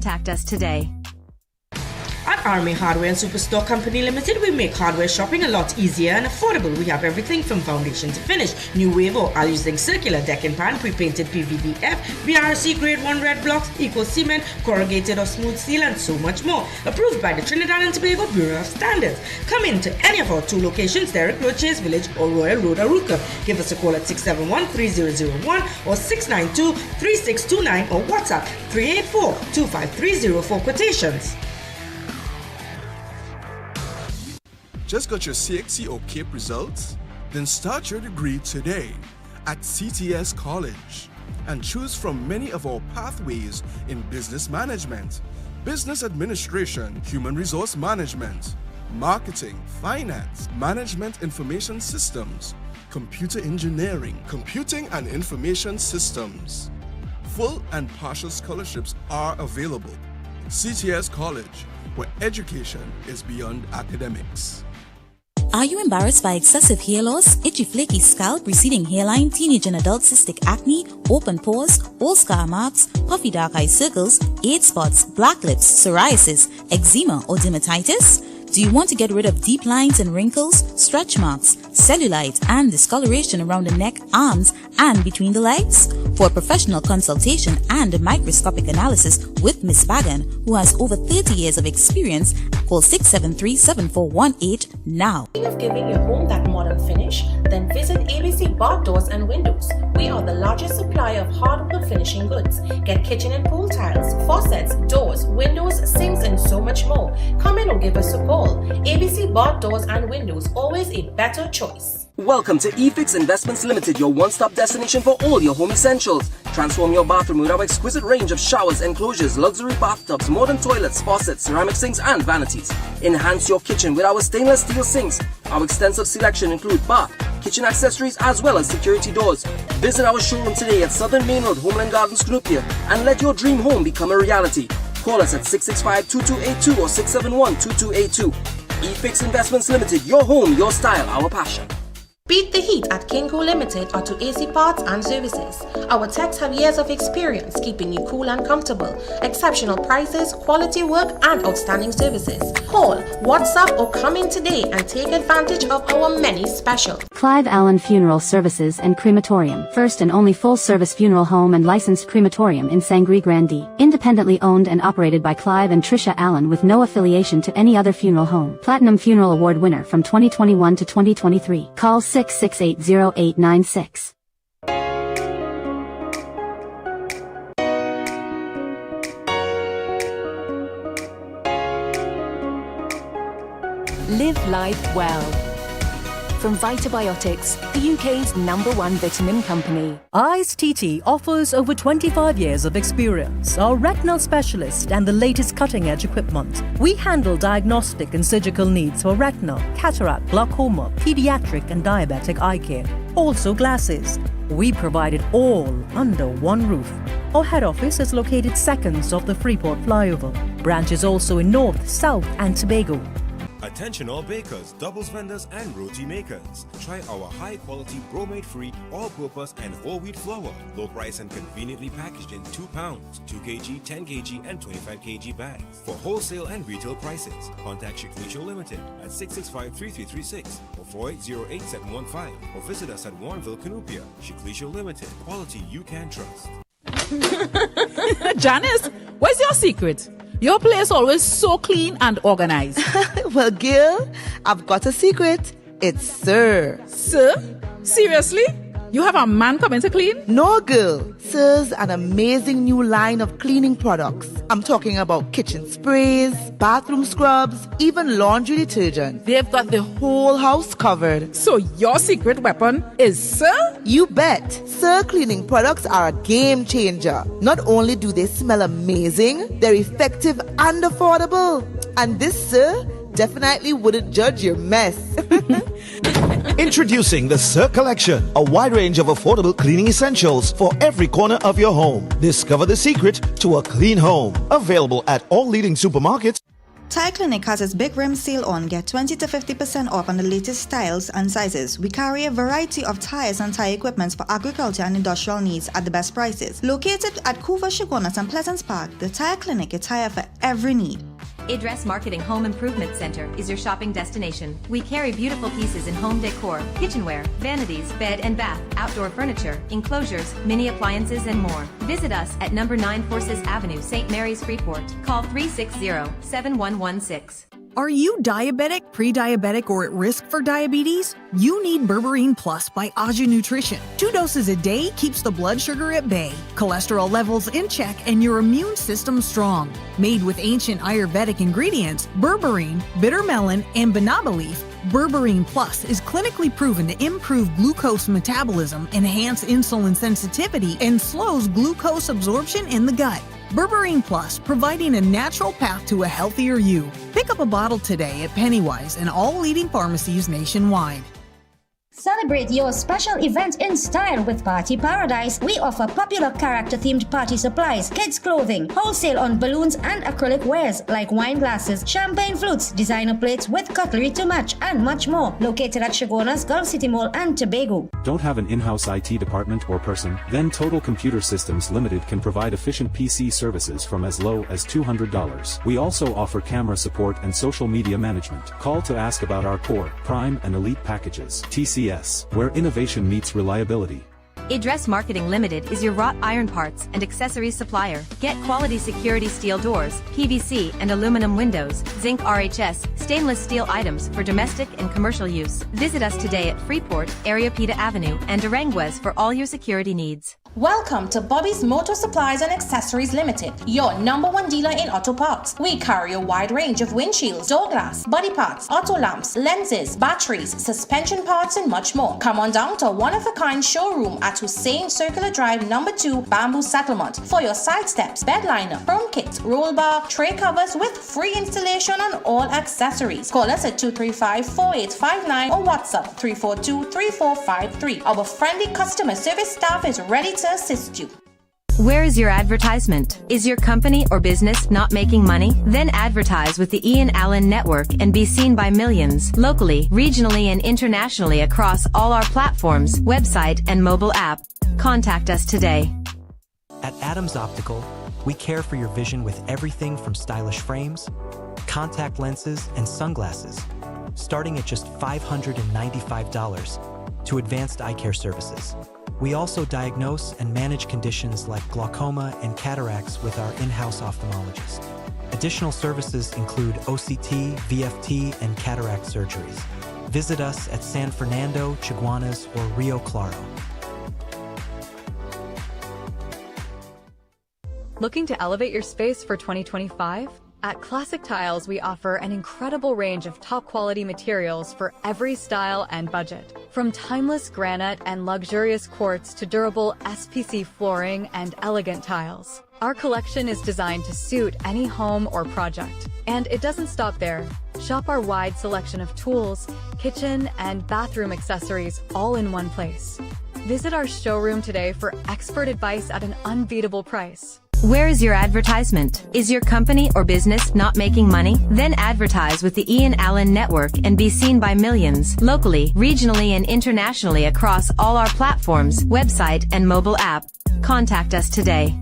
contact us today. At Army Hardware and Superstore Company Limited, we make hardware shopping a lot easier and affordable. We have everything from foundation to finish. New wave or all-using circular deck and pan, pre-painted PVDF, BRC Grade 1 red blocks, eco cement, corrugated or smooth steel, and so much more. Approved by the Trinidad and Tobago Bureau of Standards. Come in to any of our 2 locations, Derrick Road, Chase Village, or Royal Road, Aruka. Give us a call at 671-3001 or 692-3629 or WhatsApp 384-25304 for quotations. Just got your CXC or CAPE results? Then start your degree today at CTS College and choose from many of our pathways in business management, business administration, human resource management, marketing, finance, management information systems, computer engineering, computing and information systems. Full and partial scholarships are available. CTS College, where education is beyond academics. Are you embarrassed by excessive hair loss, itchy flaky scalp, receding hairline, teenage and adult cystic acne, open pores, old scar marks, puffy dark eye circles, age spots, black lips, psoriasis, eczema or dermatitis? Do you want to get rid of deep lines and wrinkles, stretch marks, cellulite and discoloration around the neck, arms and between the legs? For a professional consultation and a microscopic analysis with Ms. Bagan, who has over 30 years of experience, call 673-7418 now. Of giving your home that modern finish, then visit ABC Bar Doors and Windows. We are the largest supplier of hardwood finishing goods. Get kitchen and pool tiles, faucets, doors, windows, sinks, and so much more. Come in or give us a call. ABC Bar Doors and Windows, always a better choice. Welcome to eFix Investments Limited, your one-stop destination for all your home essentials. Transform your bathroom with our exquisite range of showers, enclosures, luxury bathtubs, modern toilets, faucets, ceramic sinks, and vanities. Enhance your kitchen with our stainless steel sinks. Our extensive selection includes bath, kitchen accessories, as well as security doors. Visit our showroom today at Southern Main Road, Homeland Gardens, Cunupia, and let your dream home become a reality. Call us at 665-2282 or 671-2282. eFix Investments Limited, your home, your style, our passion. Beat the heat at Kinko Limited Auto AC Parts and Services. Our techs have years of experience keeping you cool and comfortable. Exceptional prices, quality work, and outstanding services. Call, WhatsApp, or come in today and take advantage of our many specials. Clive Allen Funeral Services and Crematorium. First and only full-service funeral home and licensed crematorium in Sangre Grande. Independently owned and operated by Clive and Tricia Allen with no affiliation to any other funeral home. Platinum Funeral Award winner from 2021 to 2023. Call 6680896. Live life well. From Vitabiotics, the UK's #1 vitamin company. Eyes TT offers over 25 years of experience, are retinal specialist and the latest cutting-edge equipment. We handle diagnostic and surgical needs for retina, cataract, glaucoma, pediatric and diabetic eye care. Also glasses. We provide it all under one roof. Our head office is located seconds off the Freeport flyover. Branches also in North, South and Tobago. Attention all bakers, doubles vendors and roti makers. Try our high-quality bromate-free, all-purpose and whole wheat flour. Low price and conveniently packaged in 2 pounds, 2 kg, 10 kg and 25 kg bags. For wholesale and retail prices, contact Shiklisho Limited at 665-3336 or 4808-715 or visit us at Warrenville, Cunupia. Shiklisho Limited, quality you can trust. Janice, what's your secret? Your place always so clean and organized. Well, Gil, I've got a secret. It's Sir. Sir? Seriously? You have a man coming to clean? No, girl. Sir's an amazing new line of cleaning products. I'm talking about kitchen sprays, bathroom scrubs, even laundry detergent. They've got the whole house covered. So your secret weapon is Sir? You bet. Sir cleaning products are a game changer. Not only do they smell amazing, they're effective and affordable. And this Sir definitely wouldn't judge your mess. Introducing the Sir Collection, a wide range of affordable cleaning essentials for every corner of your home. Discover the secret to a clean home. Available at all leading supermarkets. Tire Clinic has its big rim sale on. Get 20 to 50% off on the latest styles and sizes. We carry a variety of tires and tire equipment for agriculture and industrial needs at the best prices. Located at Couva, Chaguanas and Pleasance Park, the Tire Clinic, a tire for every need. Address Marketing Home Improvement Center is your shopping destination. We carry beautiful pieces in home decor, kitchenware, vanities, bed and bath, outdoor furniture, enclosures, mini appliances and more. Visit us at number 9 Forces Avenue, St. Mary's, Freeport. Call 360-7116. Are you diabetic, pre-diabetic, or at risk for diabetes? You need Berberine Plus by Aju Nutrition. 2 doses a day keeps the blood sugar at bay, cholesterol levels in check, and your immune system strong. Made with ancient Ayurvedic ingredients, berberine, bitter melon, and banana leaf, Berberine Plus is clinically proven to improve glucose metabolism, enhance insulin sensitivity, and slows glucose absorption in the gut. Berberine Plus, providing a natural path to a healthier you. Pick up a bottle today at Pennywise and all leading pharmacies nationwide. Celebrate your special event in style with Party Paradise. We offer popular character-themed party supplies, kids' clothing, wholesale on balloons and acrylic wares like wine glasses, champagne flutes, designer plates with cutlery to match, and much more. Located at Chaguanas, Gulf City Mall and Tobago. Don't have an in-house IT department or person? Then Total Computer Systems Limited can provide efficient PC services from as low as $200. We also offer camera support and social media management. Call to ask about our Core, Prime and Elite packages. TCS, where innovation meets reliability. Address Marketing Limited is your wrought iron parts and accessories supplier. Get quality security steel doors, PVC and aluminum windows, zinc RHS, stainless steel items for domestic and commercial use. Visit us today at Freeport, Ariapita Avenue and Aranguez for all your security needs. Welcome to Bobby's Motor Supplies and Accessories Limited, your #1 dealer in auto parts. We carry a wide range of windshields, door glass, body parts, auto lamps, lenses, batteries, suspension parts, and much more. Come on down to a one-of-a-kind showroom at Hussein Circular Drive #2, Bamboo Settlement for your side steps, bed liner, chrome kit, roll bar, tray covers with free installation on all accessories. Call us at 235-4859 or WhatsApp 342-3453. Our friendly customer service staff is ready to assist you. Where is your advertisement? Is your company or business not making money? Then advertise with the I.A.N network and be seen by millions, locally, regionally and internationally across all our platforms, website and mobile app. Contact us today. At Adams Optical, we care for your vision with everything from stylish frames, contact lenses and sunglasses, starting at just $595, to advanced eye care services. We also diagnose and manage conditions like glaucoma and cataracts with our in-house ophthalmologist. Additional services include OCT, VFT, and cataract surgeries. Visit us at San Fernando, Chaguanas, or Rio Claro. Looking to elevate your space for 2025? At Classic Tiles, we offer an incredible range of top-quality materials for every style and budget. From timeless granite and luxurious quartz to durable SPC flooring and elegant tiles. Our collection is designed to suit any home or project. And it doesn't stop there. Shop our wide selection of tools, kitchen, and bathroom accessories all in one place. Visit our showroom today for expert advice at an unbeatable price. Where is your advertisement? Is your company or business not making money? Then advertise with the I.A.N network and be seen by millions, locally, regionally and internationally across all our platforms, website and mobile app. Contact us today.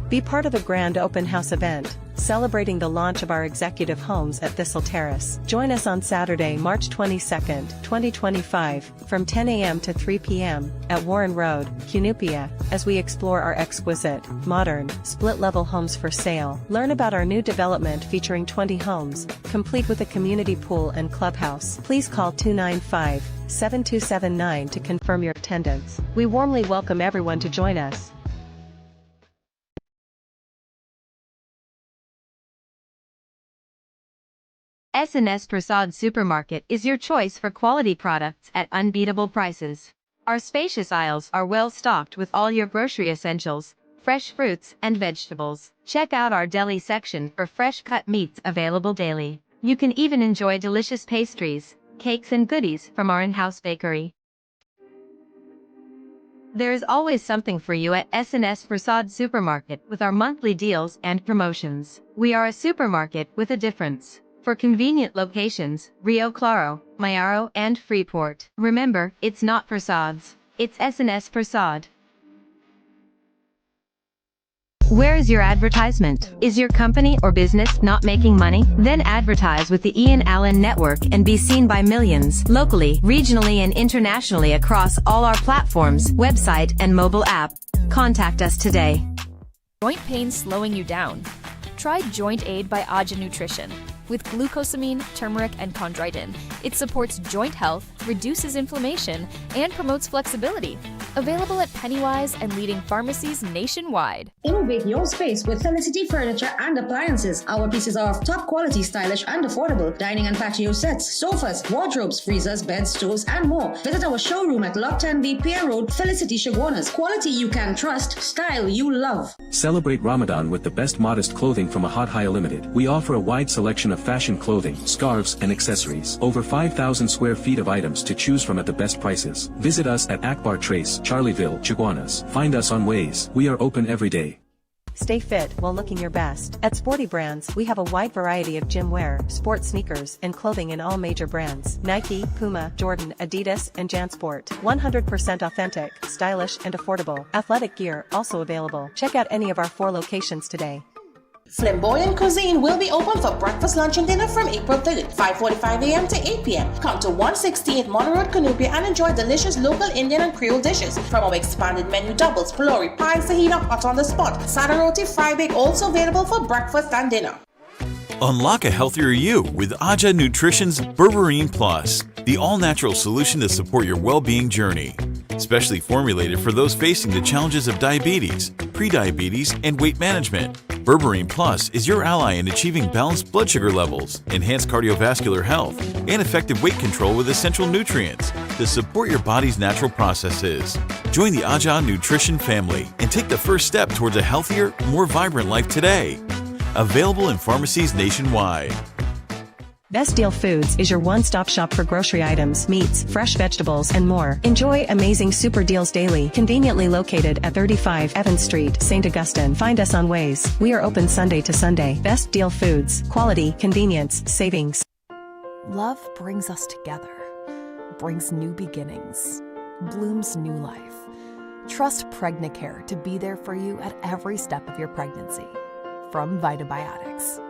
Be part of a grand open house event, celebrating the launch of our executive homes at Thistle Terrace. Join us on Saturday, March 22nd, 2025, from 10 a.m. to 3 p.m. at Warren Road, Cunupia, as we explore our exquisite, modern, split-level homes for sale. Learn about our new development featuring 20 homes, complete with a community pool and clubhouse. Please call 295-7279 to confirm your attendance. We warmly welcome everyone to join us. S&S Prasad Supermarket is your choice for quality products at unbeatable prices. Our spacious aisles are well stocked with all your grocery essentials, fresh fruits and vegetables. Check out our deli section for fresh cut meats available daily. You can even enjoy delicious pastries, cakes and goodies from our in-house bakery. There is always something for you at S&S Prasad Supermarket with our monthly deals and promotions. We are a supermarket with a difference. For convenient locations, Rio Claro, Mayaro, and Freeport. Remember, it's not Prasad's, it's S&S Prasad. Where is your advertisement? Is your company or business not making money? Then advertise with the I.A.N network and be seen by millions, locally, regionally, and internationally across all our platforms, website, and mobile app. Contact us today. Joint pain slowing you down? Try Joint Aid by I.A.N Nutrition. With glucosamine, turmeric, and chondroitin, it supports joint health, reduces inflammation, and promotes flexibility. Available at Pennywise and leading pharmacies nationwide. Innovate your space with Felicity Furniture and Appliances. Our pieces are of top quality, stylish, and affordable. Dining and patio sets, sofas, wardrobes, freezers, beds, stoves, and more. Visit our showroom at Lot 10B Pier Road, Felicity Chaguanas. Quality you can trust, style you love. Celebrate Ramadan with the best modest clothing from Ahad Haya Limited. We offer a wide selection of fashion clothing, scarves, and accessories. Over 5,000 square feet of items to choose from at the best prices. Visit us at Akbar Trace, Charlieville, Chaguanas. Find us on Waze. We are open every day. Stay fit while looking your best. At Sporty Brands, we have a wide variety of gym wear, sports sneakers, and clothing in all major brands. Nike, Puma, Jordan, Adidas, and JanSport. 100% authentic, stylish, and affordable. Athletic gear also available. Check out any of our 4 locations today. Flamboyant Cuisine will be open for breakfast, lunch, and dinner from April 3rd, 5:45 a.m. to 8 p.m. Come to 168 Monroe Road, Cunupia, and enjoy delicious local Indian and Creole dishes. From our expanded menu, doubles, pilori, pie, fajita, hot on the spot, sada roti, fry bake, also available for breakfast and dinner. Unlock a healthier you with I.A.N Nutrition's Berberine Plus, the all-natural solution to support your well-being journey. Specially formulated for those facing the challenges of diabetes, prediabetes, and weight management. Berberine Plus is your ally in achieving balanced blood sugar levels, enhanced cardiovascular health, and effective weight control with essential nutrients to support your body's natural processes. Join the I.A.N Nutrition family and take the first step towards a healthier, more vibrant life today. Available in pharmacies nationwide. Best Deal Foods is your one-stop shop for grocery items, meats, fresh vegetables, and more. Enjoy amazing super deals daily, conveniently located at 35 Evans Street, St. Augustine. Find us on Waze. We are open Sunday to Sunday. Best Deal Foods. Quality, convenience, savings. Love brings us together, brings new beginnings, blooms new life. Trust Pregnacare to be there for you at every step of your pregnancy. From Vitabiotics.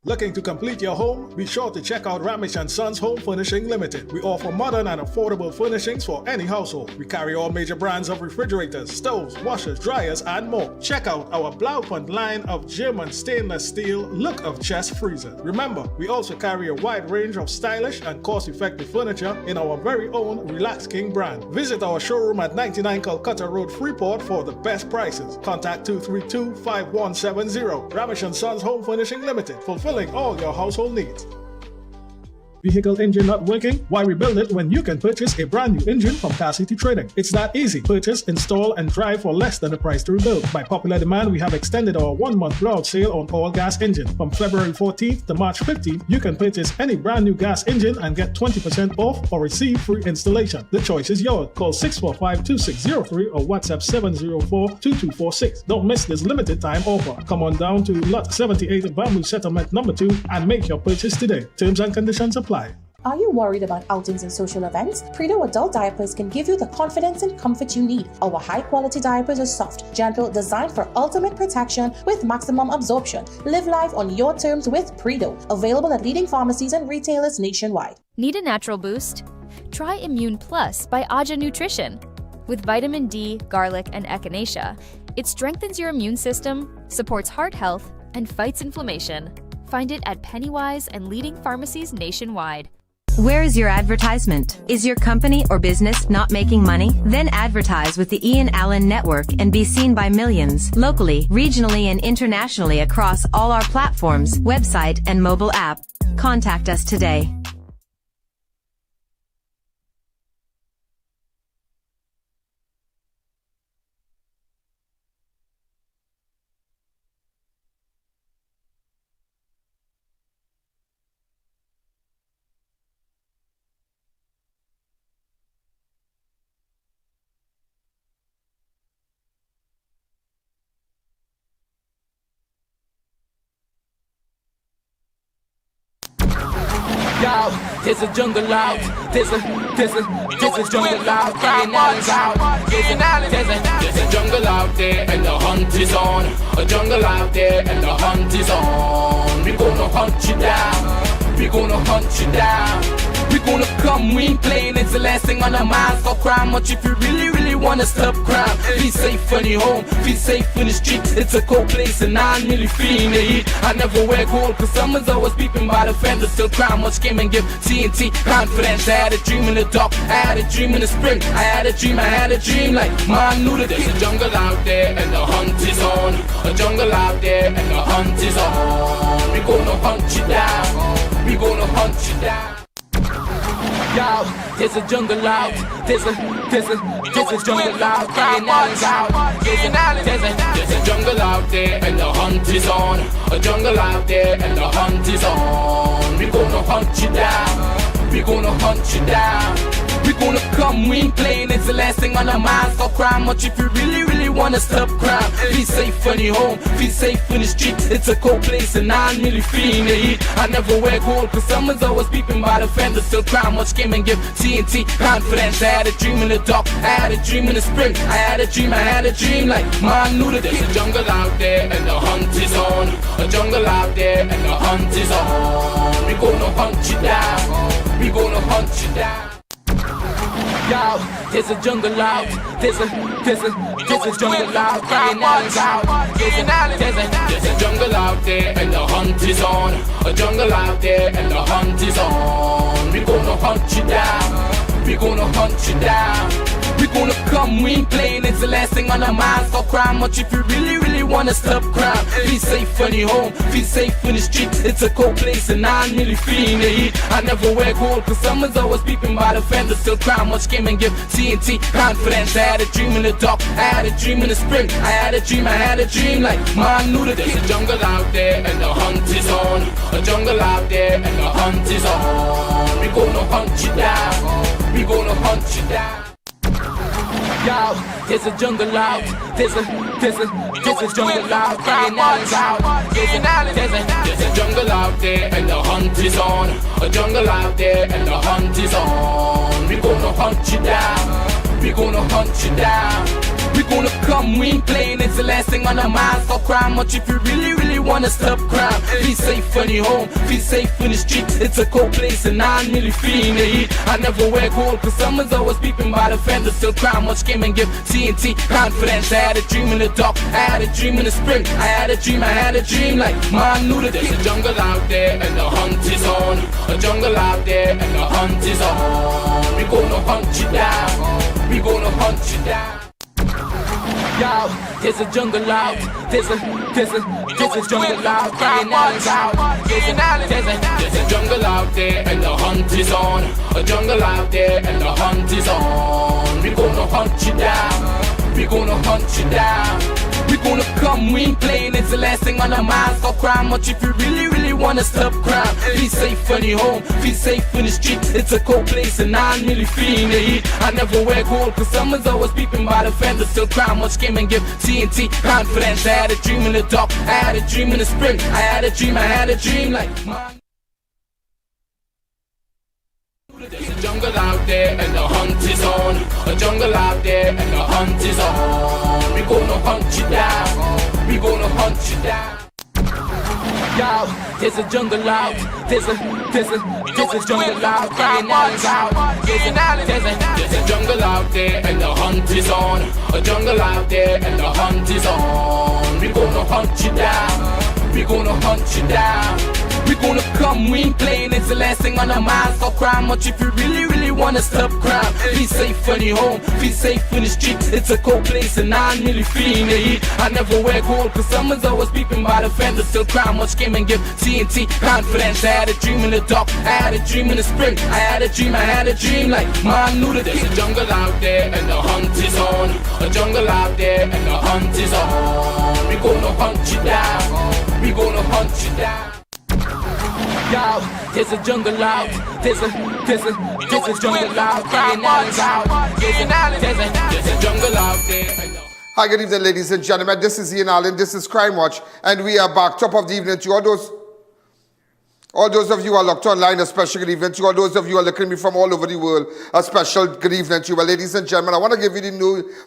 Looking to complete your home? Be sure to check out Ramesh & Sons Home Furnishing Limited. We offer modern and affordable furnishings for any household. We carry all major brands of refrigerators, stoves, washers, dryers, and more. Check out our Blaupunkt line of German stainless steel look of chest freezers. Remember, we also carry a wide range of stylish and cost-effective furniture in our very own Relax King brand. Visit our showroom at 99 Calcutta Road, Freeport for the best prices. Contact 232-5170. Ramesh & Sons Home Furnishing Limited. Fulfilling all your household needs. Vehicle engine not working? Why rebuild it when you can purchase a brand new engine from Car City Trading? It's that easy. Purchase, install, and drive for less than the price to rebuild. By popular demand, we have extended our 1-month blowout sale on all gas engines. From February 14th to March 15th, you can purchase any brand new gas engine and get 20% off or receive free installation. The choice is yours. Call 645-2603 or WhatsApp 704-2246. Don't miss this limited time offer. Come on down to Lot 78 Bamboo Settlement number 2 and make your purchase today. Terms and conditions apply. Are you worried about outings and social events? Predo Adult Diapers can give you the confidence and comfort you need. Our high-quality diapers are soft, gentle, designed for ultimate protection with maximum absorption. Live life on your terms with Predo. Available at leading pharmacies and retailers nationwide. Need a natural boost? Try Immune Plus by I.A.N Nutrition. With vitamin D, garlic, and echinacea, it strengthens your immune system, supports heart health, and fights inflammation. Find it at Pennywise and leading pharmacies nationwide. Where is your advertisement? Is your company or business not making money? Then advertise with the I.A.N network and be seen by millions, locally, regionally, and internationally across all our platforms, website, and mobile app. Contact us today. Yo, there's a jungle out. There's a jungle out. There's a jungle out there and the hunt is on. A jungle out there and the hunt is on. We gonna hunt you down. We gonna hunt you down. We gonna come, we ain't playing, it's the last thing on our minds. Stop crime much if you really wanna stop crime. Be safe in your home, be safe in the street. It's a cold place and I'm really feeling the heat. I never wear gold cause someone's always peeping by the fender. Still crime much came and give TNT confidence. I had a dream in the dark, I had a dream in the spring. I had a dream like man knew that there's a jungle out there and the hunt is on. A jungle out there and the hunt is on. We gonna hunt you down. We gonna hunt you down. Yo, there's a jungle out. There's a jungle out. There's a jungle out there and the hunt is on. A jungle out there and the hunt is on. We gonna hunt you down. We gonna hunt you down. We gonna come, we ain't playing, it's the last thing on our minds. Stop crime much if you really wanna stop crime. Be safe in your home, be safe in the street. It's a cold place and I'm really feeling the heat. I never wear gold cause someone's always peeping by the fender. Still crime much came and give TNT confidence. I had a dream in the dark, I had a dream in the spring. I had a dream like man knew that there's a jungle out there and the hunt is on. A jungle out there and the hunt is on. We gonna hunt you down. We gonna hunt you down. Yo, there's a jungle out. There's a jungle out. There's a jungle out there and the hunt is on. A jungle out there and the hunt is on. We gonna hunt you down. We gonna hunt you down. We gonna come, we ain't playing, it's the last thing on our minds. Stop crime much if you really wanna stop crime. Be safe in your home, be safe in the street. It's a cold place and I'm really feeling the heat. I never wear gold cause someone's always peeping by the fender. Still crime much came and give TNT confidence. I had a dream in the dark, I had a dream in the spring. I had a dream like man knew that there's a jungle out there and the hunt is on. A jungle out there and the hunt is on. We gonna hunt you down. We gonna hunt you down. Yo, there's a jungle out. There's a jungle out. There's a jungle out there and the hunt is on. A jungle out there and the hunt is on. We gonna hunt you down. We gonna hunt you down. We gonna come, we ain't playing, it's the last thing on our minds. Stop crime much if you really wanna stop crime. Be safe in your home, be safe in the street. It's a cold place and I'm really feeling the heat. I never wear gold cause someone's always peeping by the fender. Still crime much came and give TNT confidence. I had a dream in the dark, I had a dream in the spring. I had a dream like man knew that there's a jungle out there and the hunt is on. A jungle out there and the hunt is on. We gonna hunt you down. We gonna hunt you down. Yo, there's a jungle out. There's a jungle out. There's a jungle out there and the hunt is on. A jungle out there and the hunt is on. We gonna hunt you down. We gonna hunt you down. We gonna come, we ain't playing, it's the last thing on our minds. Stop crime much if you really wanna stop crime. Be safe in your home, be safe in the street. It's a cold place and I'm really feeling the heat. I never wear gold cause someone's always peeping by the fender. Still crime much came and give TNT confidence. I had a dream in the dark, I had a dream in the spring. I had a dream like man. There's a jungle out there and the hunt is on. A jungle out there and the hunt is on. We gonna hunt you down. We gonna hunt you down. Yo, there's a jungle out. There's a jungle out. There's a jungle out there and the hunt is on. A jungle out there and the hunt is on. We gonna hunt you down. We gonna hunt you down. We gonna come, we ain't playing, it's the last thing on our minds. Stop crime much if you really wanna stop crime. Be safe in your home, be safe in the street. It's a cold place and I'm really feeling the heat. I never wear gold cause someone's always peeping by the fender. Still crime much came and give TNT confidence. I had a dream in the dark, I had a dream in the spring. I had a dream like man knew that there's a jungle out there and the hunt is on. A jungle out there and the hunt is on. We gonna hunt you down. We gonna hunt you down. Yo, there's a jungle out. There's a jungle out. There's a jungle out there. Hi, good evening, ladies and gentlemen. This is I.A.N. This is Crime Watch, and we are back. Top of the evening to all those. All those of you who are locked online, a special good evening to you. All those of you who are looking at me from all over the world, a special good evening to you. Well, ladies and gentlemen, I want to give you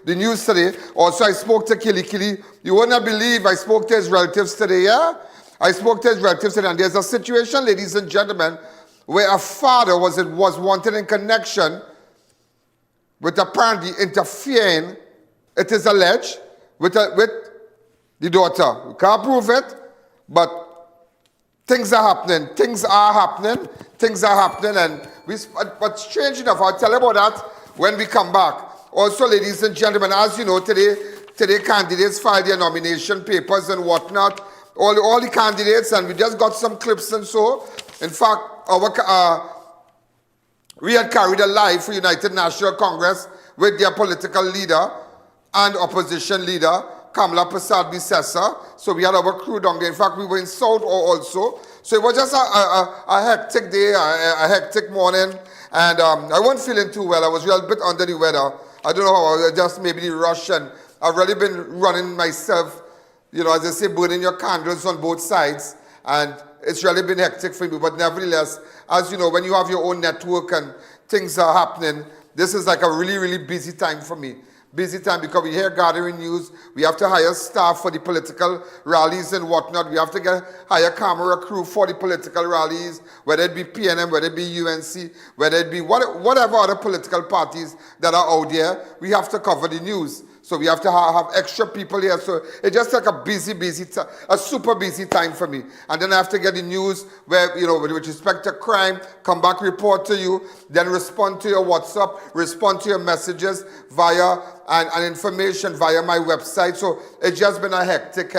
the news today. Also, I spoke to Killy Killy. You would not believe I spoke to his relatives today, yeah? I spoke to his relatives today, and there's a situation, ladies and gentlemen, where a father was wanted in connection with apparently interfering, it is alleged, with the daughter. We can't prove it, but things are happening, and but strange enough, I'll tell you about that when we come back. Also, ladies and gentlemen, as you know, today candidates filed their nomination papers and whatnot, all the candidates, and we just got some clips and so. In fact, we had carried a live for United National Congress with their political leader and opposition leader, Kamala Prasad-Bissessa. So we had our crew down there. In fact, we were in South also. So it was just a hectic day, a hectic morning. And I wasn't feeling too well. I was a little bit under the weather. I don't know how, just maybe the rush. And I've really been running myself, you know, as they say, burning your candles on both sides. And it's really been hectic for me. But nevertheless, as you know, when you have your own network and things are happening, this is like a really, really busy time for me. Busy time because we hear gathering news. We have to hire staff for the political rallies and whatnot. We have to hire camera crew for the political rallies, whether it be PNM, whether it be UNC, whether it be whatever other political parties that are out there. We have to cover the news. So we have to have extra people here. So it's just like a super busy time for me. And then I have to get the news where, you know, with respect to crime, come back, report to you, then respond to your WhatsApp, respond to your messages via and information via my website. So it's just been a hectic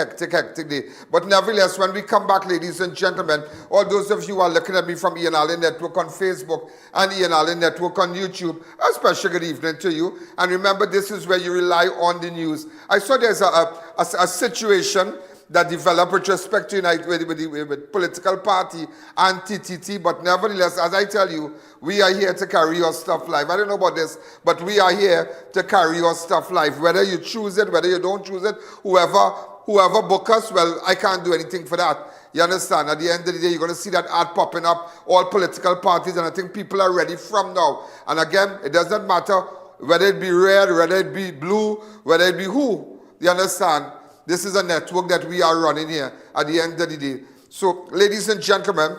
day. But nevertheless, when we come back, ladies and gentlemen, all those of you who are looking at me from I.A.N Network on Facebook and I.A.N Network on YouTube, a special good evening to you. And remember, this is where you rely on the news. I saw there's a situation that developed with respect to United with political party and TTT, but nevertheless, as I tell you, we are here to carry your stuff live. I don't know about this, but we are here to carry your stuff live. Whether you choose it, whether you don't choose it, whoever book us, well, I can't do anything for that. You understand? At the end of the day, you're going to see that ad popping up, all political parties, and I think people are ready from now. And again, it doesn't matter whether it be red, whether it be blue, whether it be who. You understand? This is a network that we are running here at the end of the day. So, ladies and gentlemen,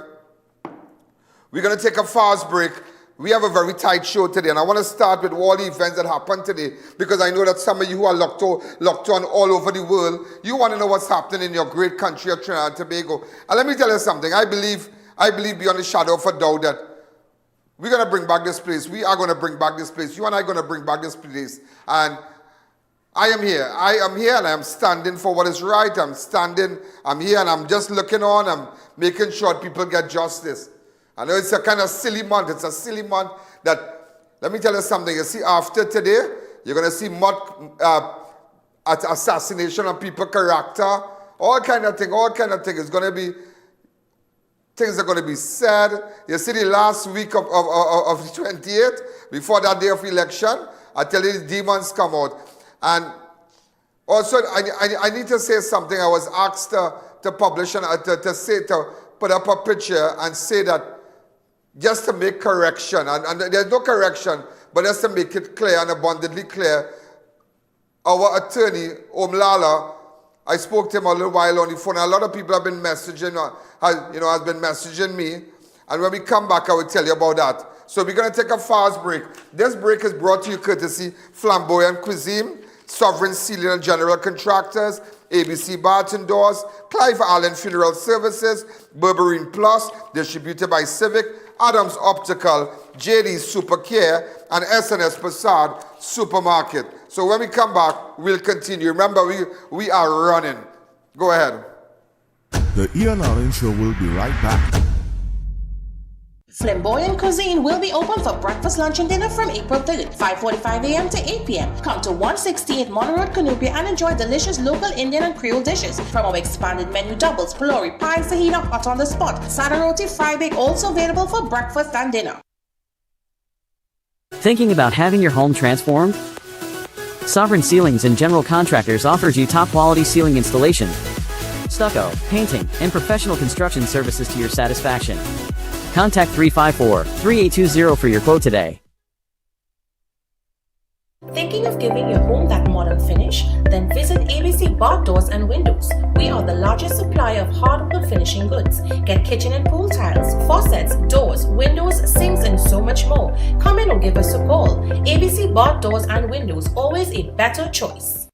we're going to take a fast break. We have a very tight show today, and I want to start with all the events that happened today, because I know that some of you who are locked on all over the world, you want to know what's happening in your great country of Trinidad and Tobago. And let me tell you something. I believe beyond a shadow of a doubt that we're going to bring back this place. We are going to bring back this place. You and I are going to bring back this place. And I am here and I am standing for what is right. I'm here and I'm just looking on. I'm making sure people get justice. I know it's a kind of silly month. It's a silly month that, let me tell you something. You see, after today, you're going to see assassination of people's character, all kind of thing. It's going to be, things are going to be said. You see the last week of the 28th, before that day of election, I tell you the demons come out. And also, I need to say something. I was asked to publish and to put up a picture and say that just to make correction, and there's no correction, but just to make it clear and abundantly clear, our attorney, Omlala, I spoke to him a little while on the phone. A lot of people have been messaging, has been messaging me. And when we come back, I will tell you about that. So we're going to take a fast break. This break is brought to you courtesy Flamboyant Cuisine, Sovereign Sealing and General Contractors, ABC Barton Doors, Clive Allen Funeral Services, Berberine Plus, distributed by Civic, Adams Optical, JD Super Care, and SNS Prasad Supermarket. So when we come back, we'll continue. Remember, we are running. Go ahead. The I.A.N Show will be right back. Flamboyant Cuisine will be open for breakfast, lunch, and dinner from April 3rd, 5:45 a.m. to 8 p.m. Come to 168 Mono Road, Cunupia, and enjoy delicious local Indian and Creole dishes from our expanded menu: doubles, pilori, pie, fajita, hot on the spot, sada roti, fry bake, also available for breakfast and dinner. Thinking about having your home transformed? Sovereign Ceilings and General Contractors offers you top quality ceiling installation. stucco, painting, and professional construction services to your satisfaction. Contact 354-3820 for your quote today. Thinking of giving your home that modern finish? Then visit ABC Bar Doors and Windows. We are the largest supplier of hardwood finishing goods. Get kitchen and pool tiles, faucets, doors, windows, sinks, and so much more. Come in or give us a call. ABC Bar Doors and Windows, always a better choice.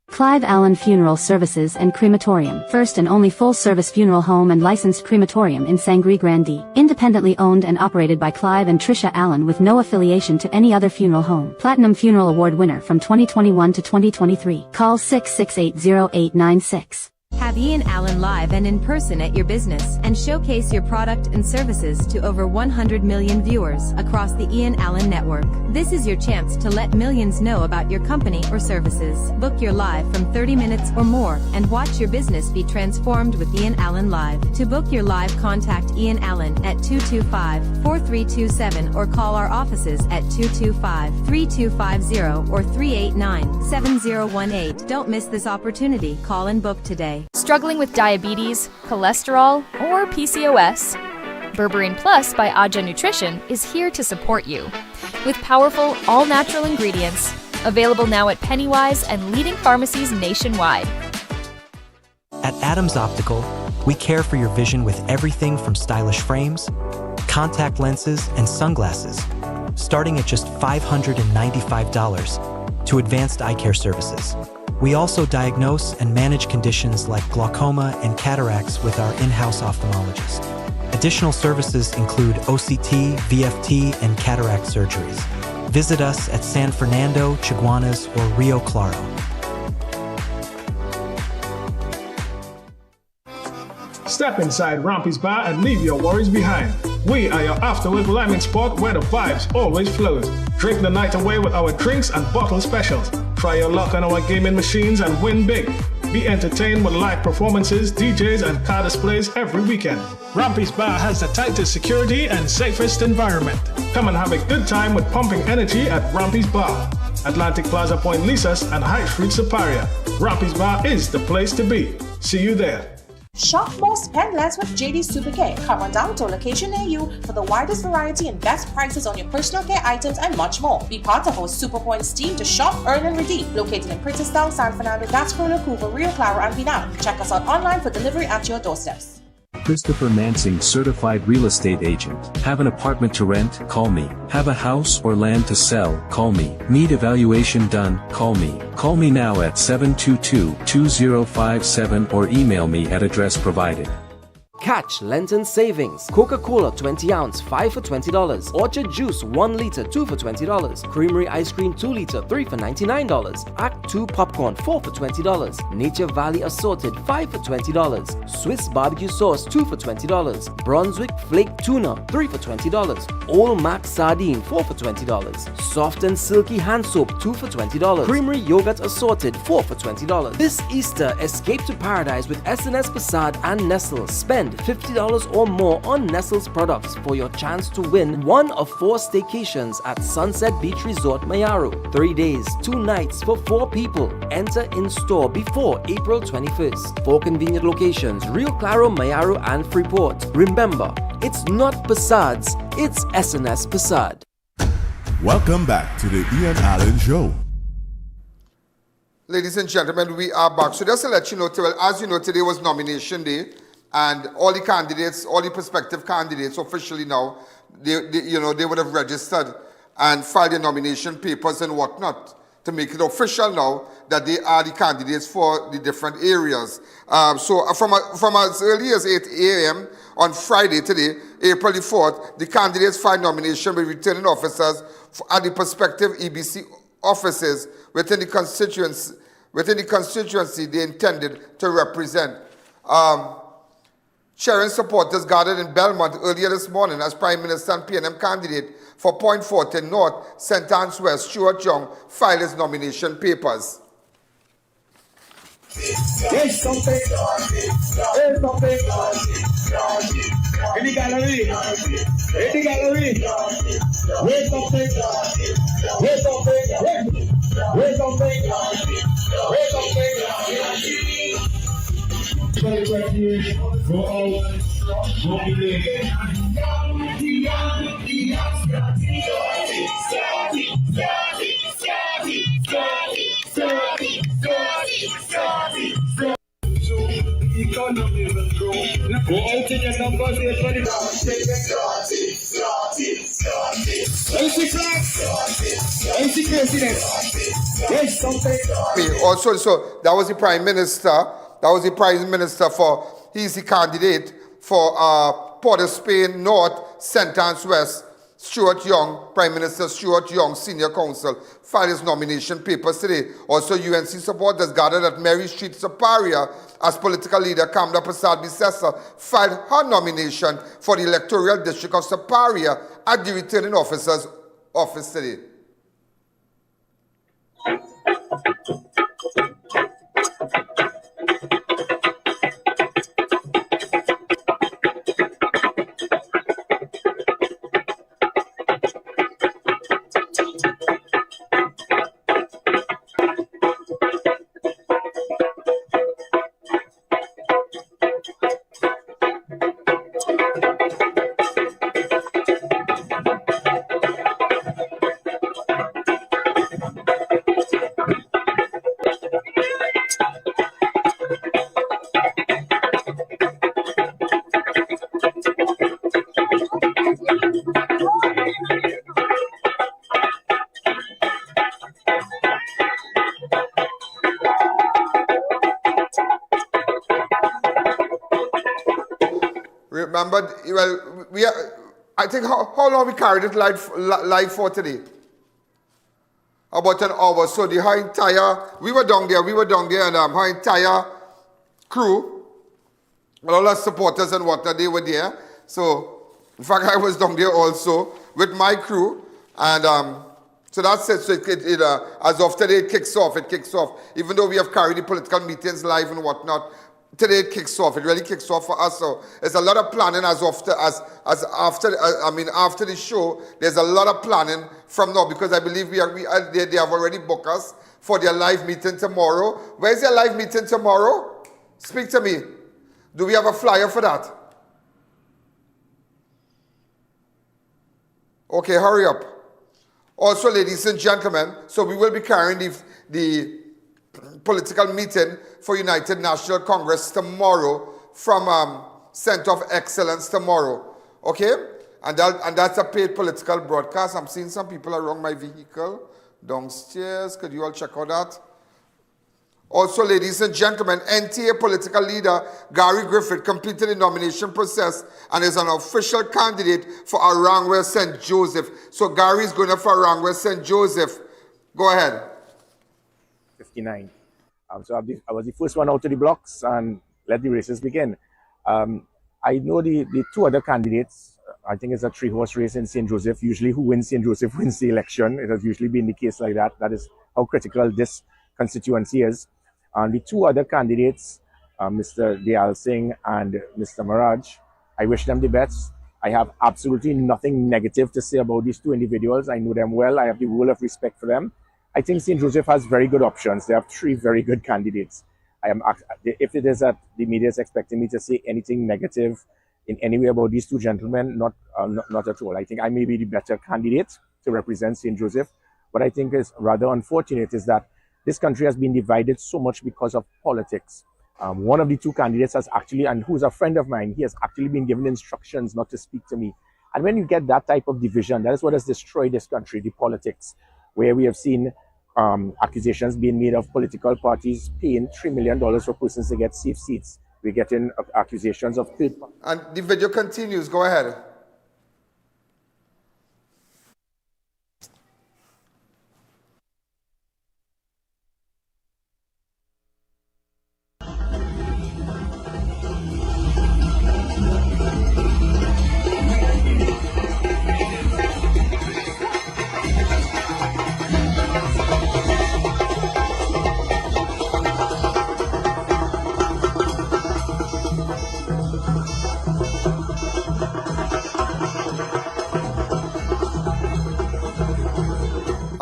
Clive Allen Funeral Services and Crematorium, first and only full-service funeral home and licensed crematorium in Sangre Grande. Independently owned and operated by Clive and Tricia Allen with no affiliation to any other funeral home. Platinum Funeral Award winner from 2021 to 2023. Call 668-0896. Have I.A.N Allen live and in person at your business and showcase your product and services to over 100 million viewers across the I.A.N Allen network. This is your chance to let millions know about your company or services. Book your live from 30 minutes or more and watch your business be transformed with I.A.N Allen Live. To book your live, contact I.A.N Allen at 225-4327 or call our offices at 225-3250 or 389-7018. Don't miss this opportunity. Call and book today. Struggling with diabetes, cholesterol, or PCOS? Berberine Plus by I.A.N Nutrition is here to support you. With powerful, all-natural ingredients, available now at Pennywise and leading pharmacies nationwide. At Adams Optical, we care for your vision with everything from stylish frames, contact lenses, and sunglasses, starting at just $595, to advanced eye care services. We also diagnose and manage conditions like glaucoma and cataracts with our in-house ophthalmologist. Additional services include OCT, VFT, and cataract surgeries. Visit us at San Fernando, Chaguanas, or Rio Claro. Step inside Rampy's Bar and leave your worries behind. We are your afterwork lime spot where the vibes always flows. Drink the night away with our drinks and bottle specials. Try your luck on our gaming machines and win big. Be entertained with live performances, DJs, and car displays every weekend. Rampy's Bar has the tightest security and safest environment. Come and have a good time with pumping energy at Rampy's Bar. Atlantic Plaza Point Lisas and High Street Superior. Rampy's Bar is the place to be. See you there. Shop more, spend less with JD Supercare. Come on down to a location near you for the widest variety and best prices on your personal care items and much more. Be part of our Super Points team to shop, earn, and redeem. Located in Princeton, San Fernando, Gascon, Cuba, Rio Claro, and Pinal. Check us out online for delivery at your doorsteps. Christopher Mansing, certified real estate agent. Have an apartment to rent? Call me. Have a house or land to sell? Call me. Need evaluation done? Call me. Call me now at 722-2057 or email me at address provided. Catch Lenten Savings. Coca-Cola 20 ounce, 5 for $20. Orchard Juice 1 liter, 2 for $20. Creamery Ice Cream 2 liter, 3 for $99. Act 2 Popcorn 4 for $20. Nature Valley Assorted 5 for $20. Swiss Barbecue Sauce 2 for $20. Brunswick Flake Tuna 3 for $20. Old Mac Sardine 4 for $20. Soft and Silky Hand Soap 2 for $20. Creamery Yogurt Assorted 4 for $20. This Easter, escape to paradise with SNS Passade and Nestle. Spend $50 or more on Nestle's products for your chance to win one of 4 staycations at Sunset Beach Resort Mayaru. 3 days, 2 nights for 4 people. Enter in store before April 21st. 4 convenient locations: Rio Claro, Mayaru, and Freeport. Remember, it's not Passades, it's SNS Passade. Welcome back to the I.A.N Allen Show. Ladies and gentlemen, we are back. So just to let you know, well, as you know, today was nomination day. And all the candidates, all the prospective candidates officially now, they would have registered and filed their nomination papers and whatnot to make it official now that they are the candidates for the different areas. So from as early as 8 a.m. on Friday today, April the 4th, the candidates filed nomination with returning officers at the prospective EBC offices within the constituency they intended to represent. Sharon supporters gathered in Belmont earlier this morning as Prime Minister and PNM candidate for Point Fortin North, St. Anne's West, Stuart Young, filed his nomination papers. There's something. There's something. In the gallery. In the gallery. Where's something? Where's something? Where's something? Where's something? 2028, go out, go play. Economy will grow. Go out in your numbers, everybody. AC flag. AC president. There's something. Also, so that was the Prime Minister. That was the Prime Minister he's the candidate for Port of Spain North, Sentence West. Stuart Young, Prime Minister Stuart Young, Senior Counsel, filed his nomination papers today. Also, UNC supporters gathered at Mary Street, Superior, as political leader Kamla Prasad-Bissessa filed her nomination for the electoral district of Superior at the returning officer's office today. Remember, well, I think how long we carried it live for today? About an hour. So we were down there, and her entire crew, all our supporters and whatnot, they were there. So, in fact, I was down there also with my crew, and so that's it. So as of today, it kicks off. Even though we have carried the political meetings live and whatnot, today it kicks off. It really kicks off for us. So there's a lot of planning after the show. There's a lot of planning from now, because I believe they have already booked us for their live meeting tomorrow. Where's their live meeting tomorrow? Speak to me. Do we have a flyer for that? Okay, hurry up. Also, ladies and gentlemen, so we will be carrying the political meeting for United National Congress tomorrow from Center of Excellence tomorrow. Okay? And that's a paid political broadcast. I'm seeing some people around my vehicle downstairs. Could you all check out that? Also, ladies and gentlemen, NTA political leader Gary Griffith completed the nomination process and is an official candidate for Arangwa St. Joseph. So Gary is going for Arangwa St. Joseph. Go ahead. 59. So I was the first one out of the blocks and let the races begin. I know the two other candidates. I think it's a three-horse race in St. Joseph. Usually who wins St. Joseph wins the election. It has usually been the case like that. That is how critical this constituency is. And the two other candidates, Mr. Dayal Singh and Mr. Maraj, I wish them the best. I have absolutely nothing negative to say about these two individuals. I know them well. I have the world of respect for them. I think St. Joseph has very good options. They have three very good candidates. If it is that the media is expecting me to say anything negative in any way about these two gentlemen, not at all. I think I may be the better candidate to represent St. Joseph. What I think is rather unfortunate is that this country has been divided so much because of politics. One of the two candidates has actually, and who's a friend of mine, he has actually been given instructions not to speak to me. And when you get that type of division, that is what has destroyed this country, the politics, where we have seen accusations being made of political parties paying $3 million for persons to get safe seats. We're getting accusations of third parties. And the video continues. Go ahead.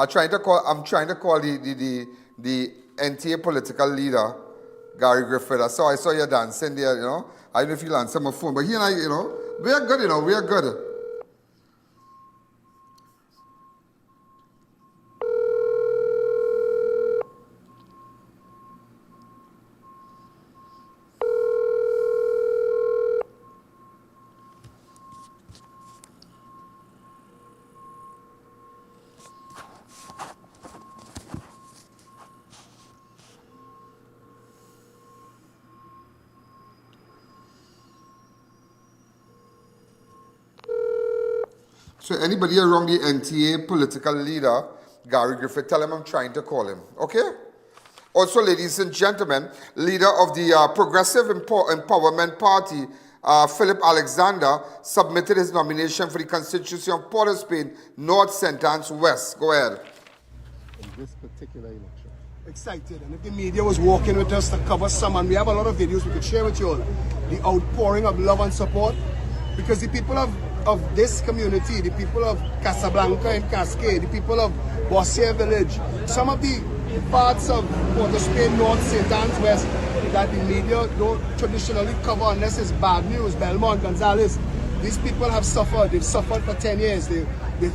I'm trying to call the NTA political leader, Gary Griffith. I saw you dancing there, you know. I don't know if you'll answer my phone, but he and I, you know, we are good, you know, we are good. So anybody around the NTA political leader, Gary Griffith, tell him I'm trying to call him, okay? Also, ladies and gentlemen, leader of the Progressive Empowerment Party, Philip Alexander, submitted his nomination for the constituency of Port of Spain, North, St. Anne's, West. Go ahead. In this particular election. Excited, and if the media was walking with us to cover some, and we have a lot of videos we could share with you all, the outpouring of love and support, because the people of this community, the people of Casablanca and Cascade, the people of Bossier Village, some of the parts of Port of Spain, North, St. Anne's, West, that the media don't traditionally cover unless it's bad news, Belmont, Gonzales. These people have suffered. They've suffered for 10 years. They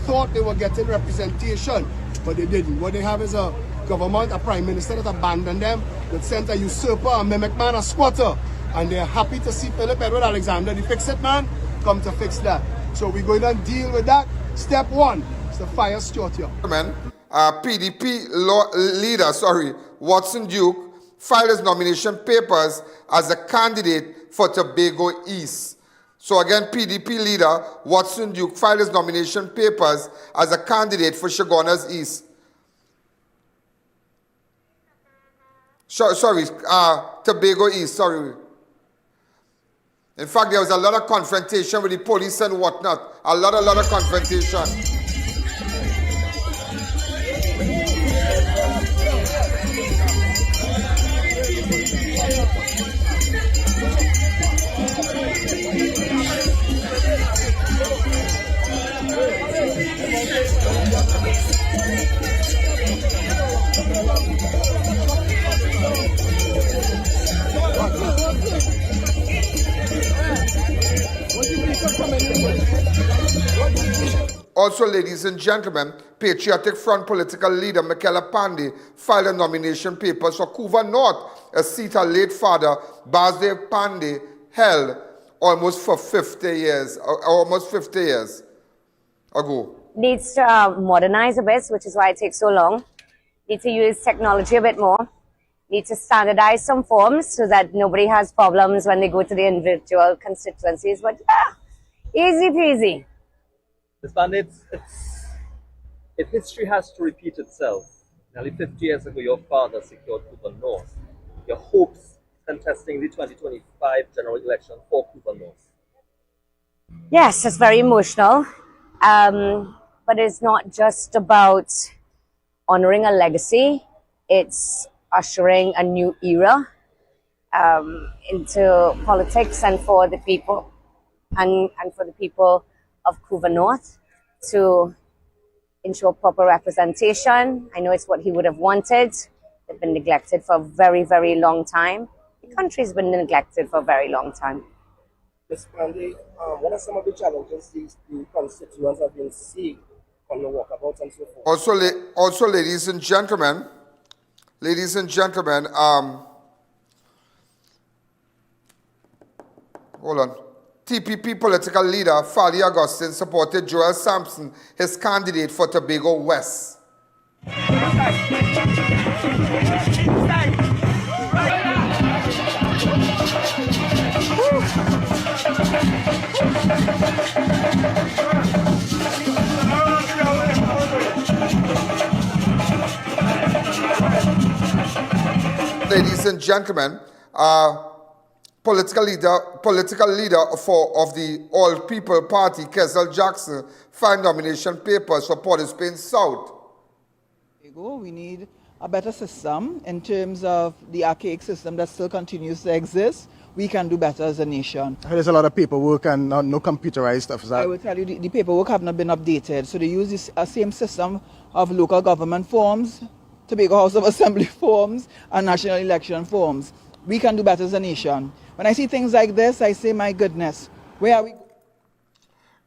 thought they were getting representation, but they didn't. What they have is a government, a prime minister that abandoned them, that sent a usurper, a mimic man, a squatter, and they're happy to see Philip Edward Alexander, the fix-it man, come to fix that. So we're going to deal with that. Step one is to fire Stuart here. PDP leader, Watson Duke, filed his nomination papers as a candidate for Tobago East. So again, PDP leader Watson Duke filed his nomination papers as a candidate for Chaguanas East. Tobago East, In fact, there was a lot of confrontation with the police and whatnot. A lot of confrontation. Also, ladies and gentlemen, Patriotic Front political leader Michaela Pandey filed a nomination papers for Couva North, a seat her late father, Basdev Pandey, held almost 50 years ago. Needs to modernize a bit, which is why it takes so long. Need to use technology a bit more. Need to standardize some forms so that nobody has problems when they go to the individual constituencies. But yeah, easy peasy. Ms. Pandey, if history has to repeat itself, nearly 50 years ago your father secured Couva North. Your hopes contesting the 2025 general election for Couva North? Yes, it's very emotional. But it's not just about honoring a legacy. It's ushering a new era into politics and for the people and for the people of Couva North to ensure proper representation. I know it's what he would have wanted. They've been neglected for a very, very long time. The country's been neglected for a very long time. Ms. Pandey, what are some of the challenges these constituents have been seeing on the walkabouts and so forth? Also, ladies and gentlemen, hold on. TPP political leader Fali Augustine supported Joel Sampson, his candidate for Tobago West. Ladies and gentlemen, political leader of the All People Party, Kesel Jackson, filed nomination papers for Port of Spain South. We need a better system in terms of the archaic system that still continues to exist. We can do better as a nation. There's a lot of paperwork and no computerized stuff. I will tell you, the paperwork have not been updated. So they use this same system of local government forms, Tobago House of Assembly forms, and national election forms. we can do better as a nation. When I see things like this, I say, my goodness, where are we?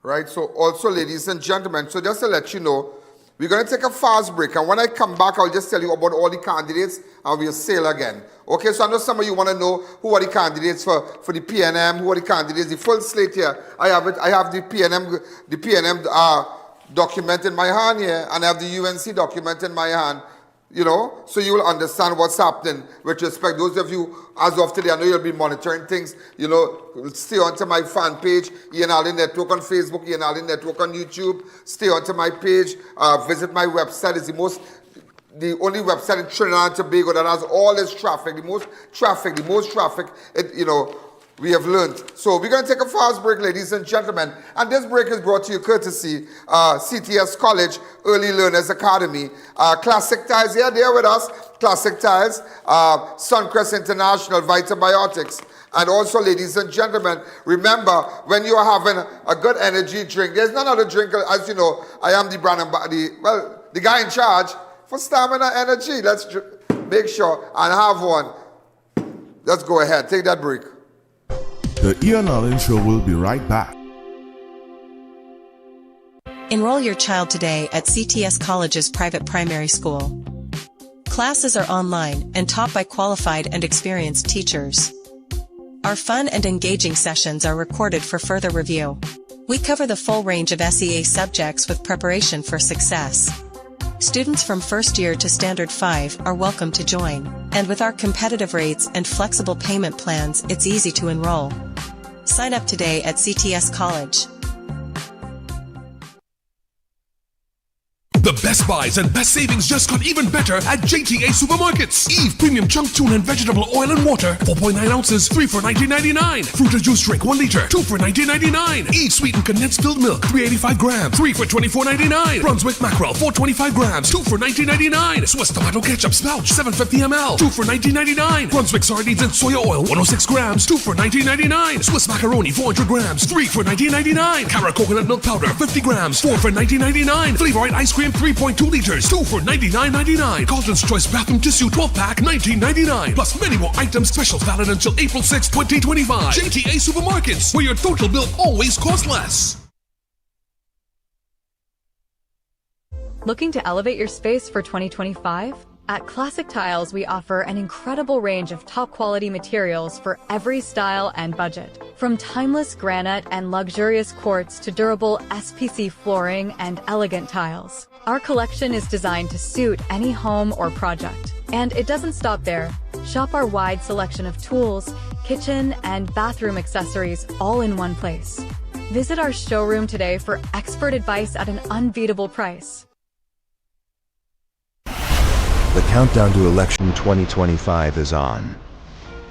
Right, so also, ladies and gentlemen, so just to let you know, we're going to take a fast break, and when I come back, I'll just tell you about all the candidates, and we'll sail again. Okay, so I know some of you want to know who are the candidates for the PNM, who are the candidates, the full slate here. I have it. I have the PNM document in my hand here, and I have the UNC document in my hand. You know, so you will understand what's happening with respect. Those of you, as of today, I know you'll be monitoring things. You know, stay onto my fan page, I.A.N Network on Facebook, I.A.N Network on YouTube. Stay onto my page. Visit my website. It's the only website in Trinidad and Tobago that has all this traffic, the most traffic. We have learned. So we're going to take a fast break, ladies and gentlemen. And this break is brought to you courtesy CTS College Early Learners Academy. Classic Tiles, here, they're with us. Classic Tiles, Suncrest International, Vitabiotics. And also, ladies and gentlemen, remember, when you are having a good energy drink, there's none other drink, as you know, I am the brand ambassador, the guy in charge for Stamina Energy. Let's make sure and have one. Let's go ahead, take that break. The I.A.N Show will be right back. Enroll your child today at CTS College's private primary school. Classes are online and taught by qualified and experienced teachers. Our fun and engaging sessions are recorded for further review. We cover the full range of SEA subjects with preparation for success. Students from first year to Standard 5 are welcome to join, and with our competitive rates and flexible payment plans, it's easy to enroll. Sign up today at CTS College. The best buys and best savings just got even better at JTA Supermarkets. Eve Premium Chunk Tune and Vegetable Oil and Water, 4.9 ounces, 3 for $19.99. Fruit or Juice Drink, 1 liter, 2 for $19.99. Eve Sweetened Condensed Filled Milk, 385 grams, 3 for $24.99. Brunswick Mackerel, 425 grams, 2 for $19.99. Swiss Tomato Ketchup Spouch, 750 ml, 2 for $19.99. Brunswick Sardines and Soya Oil, 106 grams, 2 for $19.99. Swiss Macaroni, 400 grams, 3 for $19.99. Cara Coconut Milk Powder, 50 grams, 4 for $19.99. Flavorite Ice Cream, 3.2 liters, 2 for $99.99. Carlton's Choice Bathroom Tissue 12-pack, $19.99. Plus many more items, specials valid until April 6, 2025. JTA Supermarkets, where your total bill always costs less. Looking to elevate your space for 2025? At Classic Tiles, we offer an incredible range of top-quality materials for every style and budget. From timeless granite and luxurious quartz to durable SPC flooring and elegant tiles, our collection is designed to suit any home or project. And it doesn't stop there. Shop our wide selection of tools, kitchen, and bathroom accessories all in one place. Visit our showroom today for expert advice at an unbeatable price. The countdown to election 2025 is on.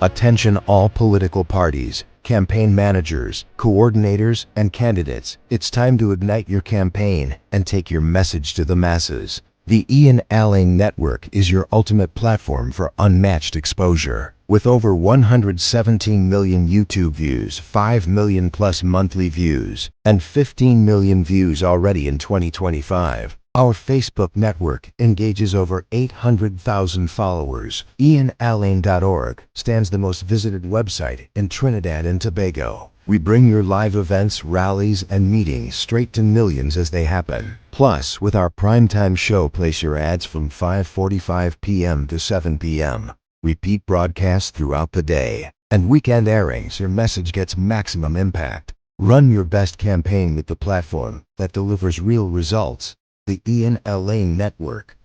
Attention all political parties, campaign managers, coordinators, and candidates. It's time to ignite your campaign and take your message to the masses. The I.A.N Network is your ultimate platform for unmatched exposure. With over 117 million YouTube views, 5 million plus monthly views, and 15 million views already in 2025. Our Facebook network engages over 800,000 followers. IANALANE.org stands the most visited website in Trinidad and Tobago. We bring your live events, rallies, and meetings straight to millions as they happen. Plus, with our primetime show, place your ads from 5:45 p.m. to 7 p.m. Repeat broadcasts throughout the day. And weekend airings, your message gets maximum impact. Run your best campaign with the platform that delivers real results. The I.A.N Network.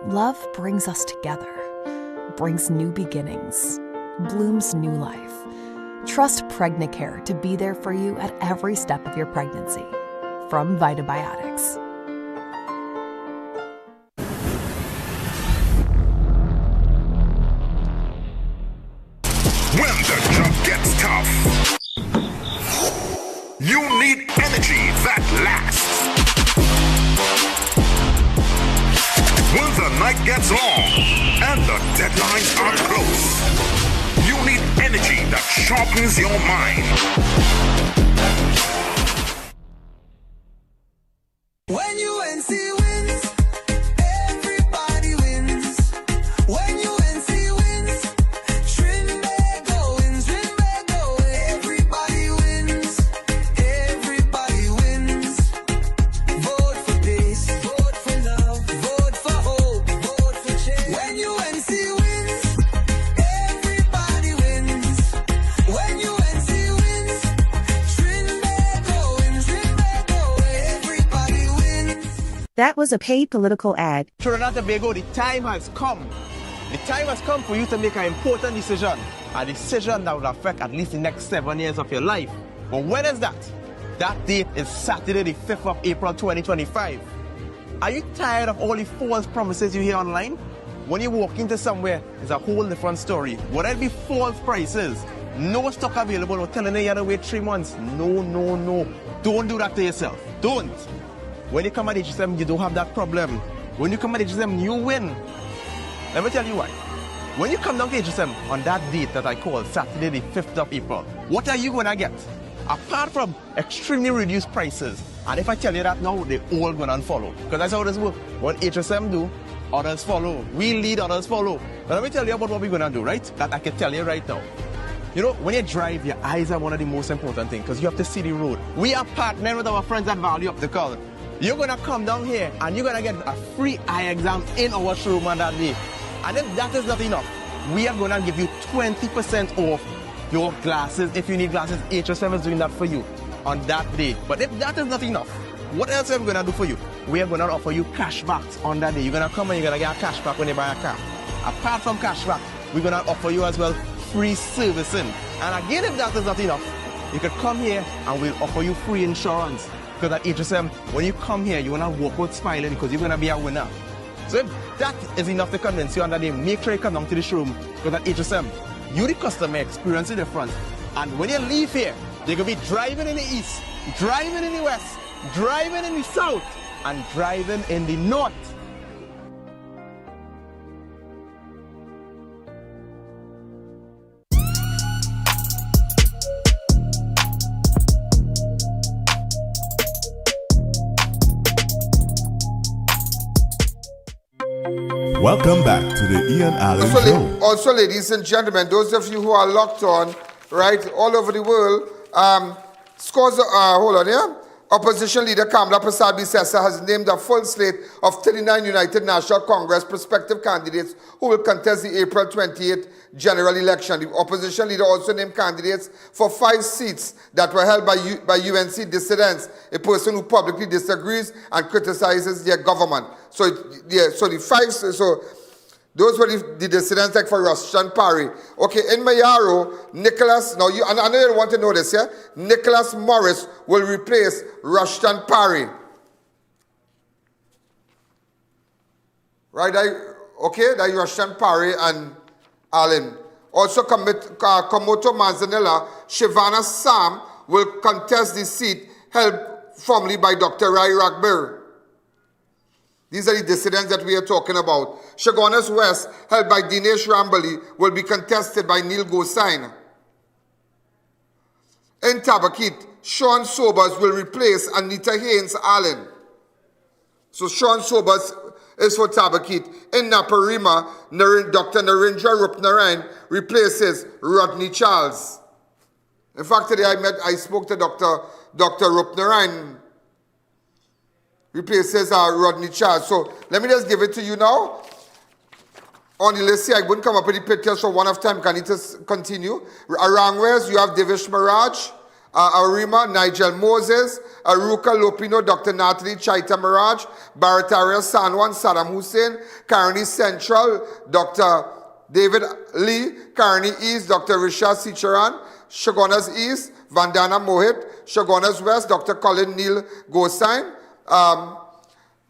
Love brings us together, brings new beginnings, blooms new life. Trust Pregnacare to be there for you at every step of your pregnancy. From Vitabiotics. When the job gets tough, you need energy that lasts. When the night gets long and the deadlines are close, you need energy that sharpens your mind. That was a paid political ad. Trinidad and Tobago, the time has come. The time has come for you to make an important decision. A decision that will affect at least the next 7 years of your life. But when is that? That date is Saturday, the 5th of April, 2025. Are you tired of all the false promises you hear online? When you walk into somewhere, it's a whole different story. Would it be false prices? No stock available, or telling you you have to wait 3 months. No, no, no. Don't do that to yourself. Don't. When you come at HSM, you don't have that problem. When you come at HSM, you win. Let me tell you why. When you come down to HSM on that date that I call Saturday the 5th of April, what are you going to get? Apart from extremely reduced prices, and if I tell you that now, they all going to follow. Because that's how this works. What HSM do, others follow. We lead, others follow. But let me tell you about what we're going to do, right? That I can tell you right now. You know, when you drive, your eyes are one of the most important things because you have to see the road. We are partnering with our friends at Value Optical. You're going to come down here and you're going to get a free eye exam in our showroom on that day. And if that is not enough, we are going to give you 20% off your glasses. If you need glasses, HSM is doing that for you on that day. But if that is not enough, what else are we going to do for you? We are going to offer you cashbacks on that day. You're going to come and you're going to get a cashback when you buy a car. Apart from cashback, we're going to offer you as well free servicing. And again, if that is not enough, you could come here and we'll offer you free insurance. Because at HSM, when you come here, you're going to walk out smiling because you're going to be a winner. So if that is enough to convince you on that day, make sure you come down to the showroom. Because at HSM, you the customer experience the difference. And when you leave here, you're going to be driving in the east, driving in the west, driving in the south, and driving in the north. Welcome back to the I.A.N. Show. Also, ladies and gentlemen, those of you who are locked on, right, all over the world, hold on here. Opposition leader Kamla Prasad-Bissessa has named a full slate of 39 United National Congress prospective candidates who will contest the April 28th general election. The opposition leader also named candidates for 5 seats that were held by UNC dissidents, a person who publicly disagrees and criticizes their government. Those were the dissidents like for Rushton Parry. Okay, in Mayaro, Nicholas, now I know you want to know this, yeah? Nicholas Morris will replace Rushton Parry. Right, that Rushton Parry and Allen. Also, Komoto Manzanilla, Shivana Sam will contest the seat held formerly by Dr. Rai Ragbir. These are the dissidents that we are talking about. Chaguanas West, held by Dinesh Rambali, will be contested by Neil Gosain. In Tabakit, Sean Sobers will replace Anita Haynes Allen. So Sean Sobers is for Tabakit. In Naparima, Dr. Narendra Rupnarayan replaces Rodney Charles. In fact, today I spoke to Dr. Rupnarayan. Replaces Rodney Charles. So let me just give it to you now. On the list here, I wouldn't come up with the pictures, so one of time can just continue. Arangwes, you have Devish Maraj, Arima, Nigel Moses, Aruka Lopino, Dr. Natalie Chaita Maraj, Barataria Sanwan, Saddam Hussein, Karni Central, Dr. David Lee, Karni East, Dr. Rishad Sicharan, Chaguanas East, Vandana Mohit, Chaguanas West, Dr. Colin Neil Gosain,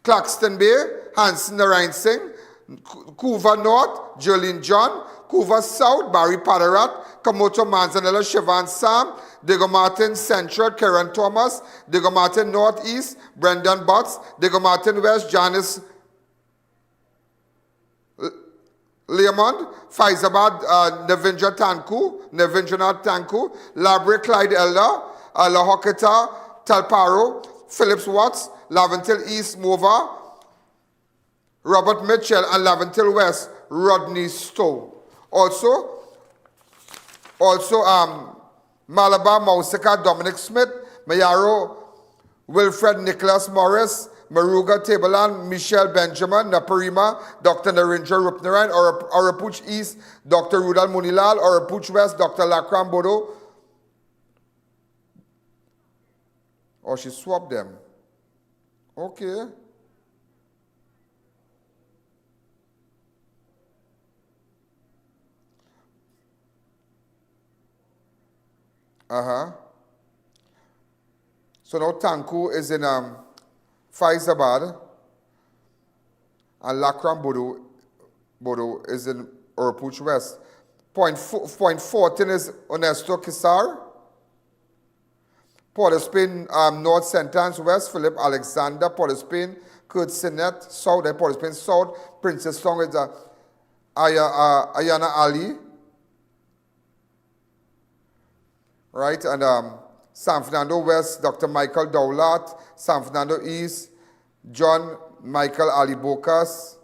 Claxton Bay, Hanson Narayan Singh, Kuva North, Jolene John, Kuva South, Barry Padarat, Komoto Manzanilla, Siobhan Sam, Diego Martin Central, Karen Thomas, Diego Martin Northeast, Brendan Butts, Diego Martin West, Janice Leamond, Faizabad, Nevindranath Tanku, Labre Clyde Elder, Lahokita Talparo, Phillips Watts, Laventil East Mova, Robert Mitchell, and Laventil West, Rodney Stowe. Also Malabar Mausika, Dominic Smith, Mayaro, Wilfred Nicholas Morris, Maruga Tabalan, Michelle Benjamin, Naparima, Dr. Narendra Rupnarayan, Orapuch East, Dr. Rudal Munilal, Orapuch West, Dr. Lakram Bodo. Or she swapped them. Okay. So now Tanku is in Faizabad, and Lakram Bodo is in Urapuch West. Point 14 is Ernesto Kisar. Port of Spain, North St. Anne's West, Philip Alexander. Port of Spain, Kurt Sinet. South, Port of Spain South, Princess Song is Ayana Ali. Right, and San Fernando West, Dr. Michael Dowlat. San Fernando East, John Michael Ali Bocas.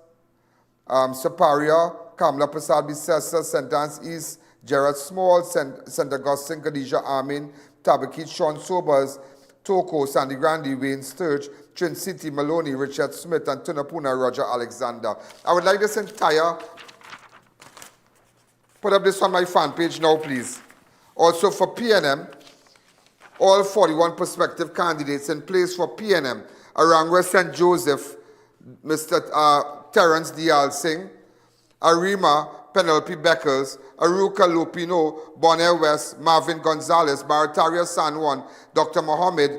Saparia, Kamla Prasad Bisessa. St. Anne's East, Gerard Small. St. Augustine, Khadija Amin. Tabakit, Sean Sobers. Toko, Sandy Grandi, Wayne Sturge. Trin City, Maloney, Richard Smith, and Tunapuna, Roger Alexander. I would like this entire... Put up this on my fan page now, please. Also for PNM, all 41 prospective candidates in place for PNM around West St. Joseph, Mr. Terence Dial Singh, Arima Penelope Beckers, Aruka Lupino, Bonaire West, Marvin Gonzalez, Barataria San Juan, Dr. Mohammed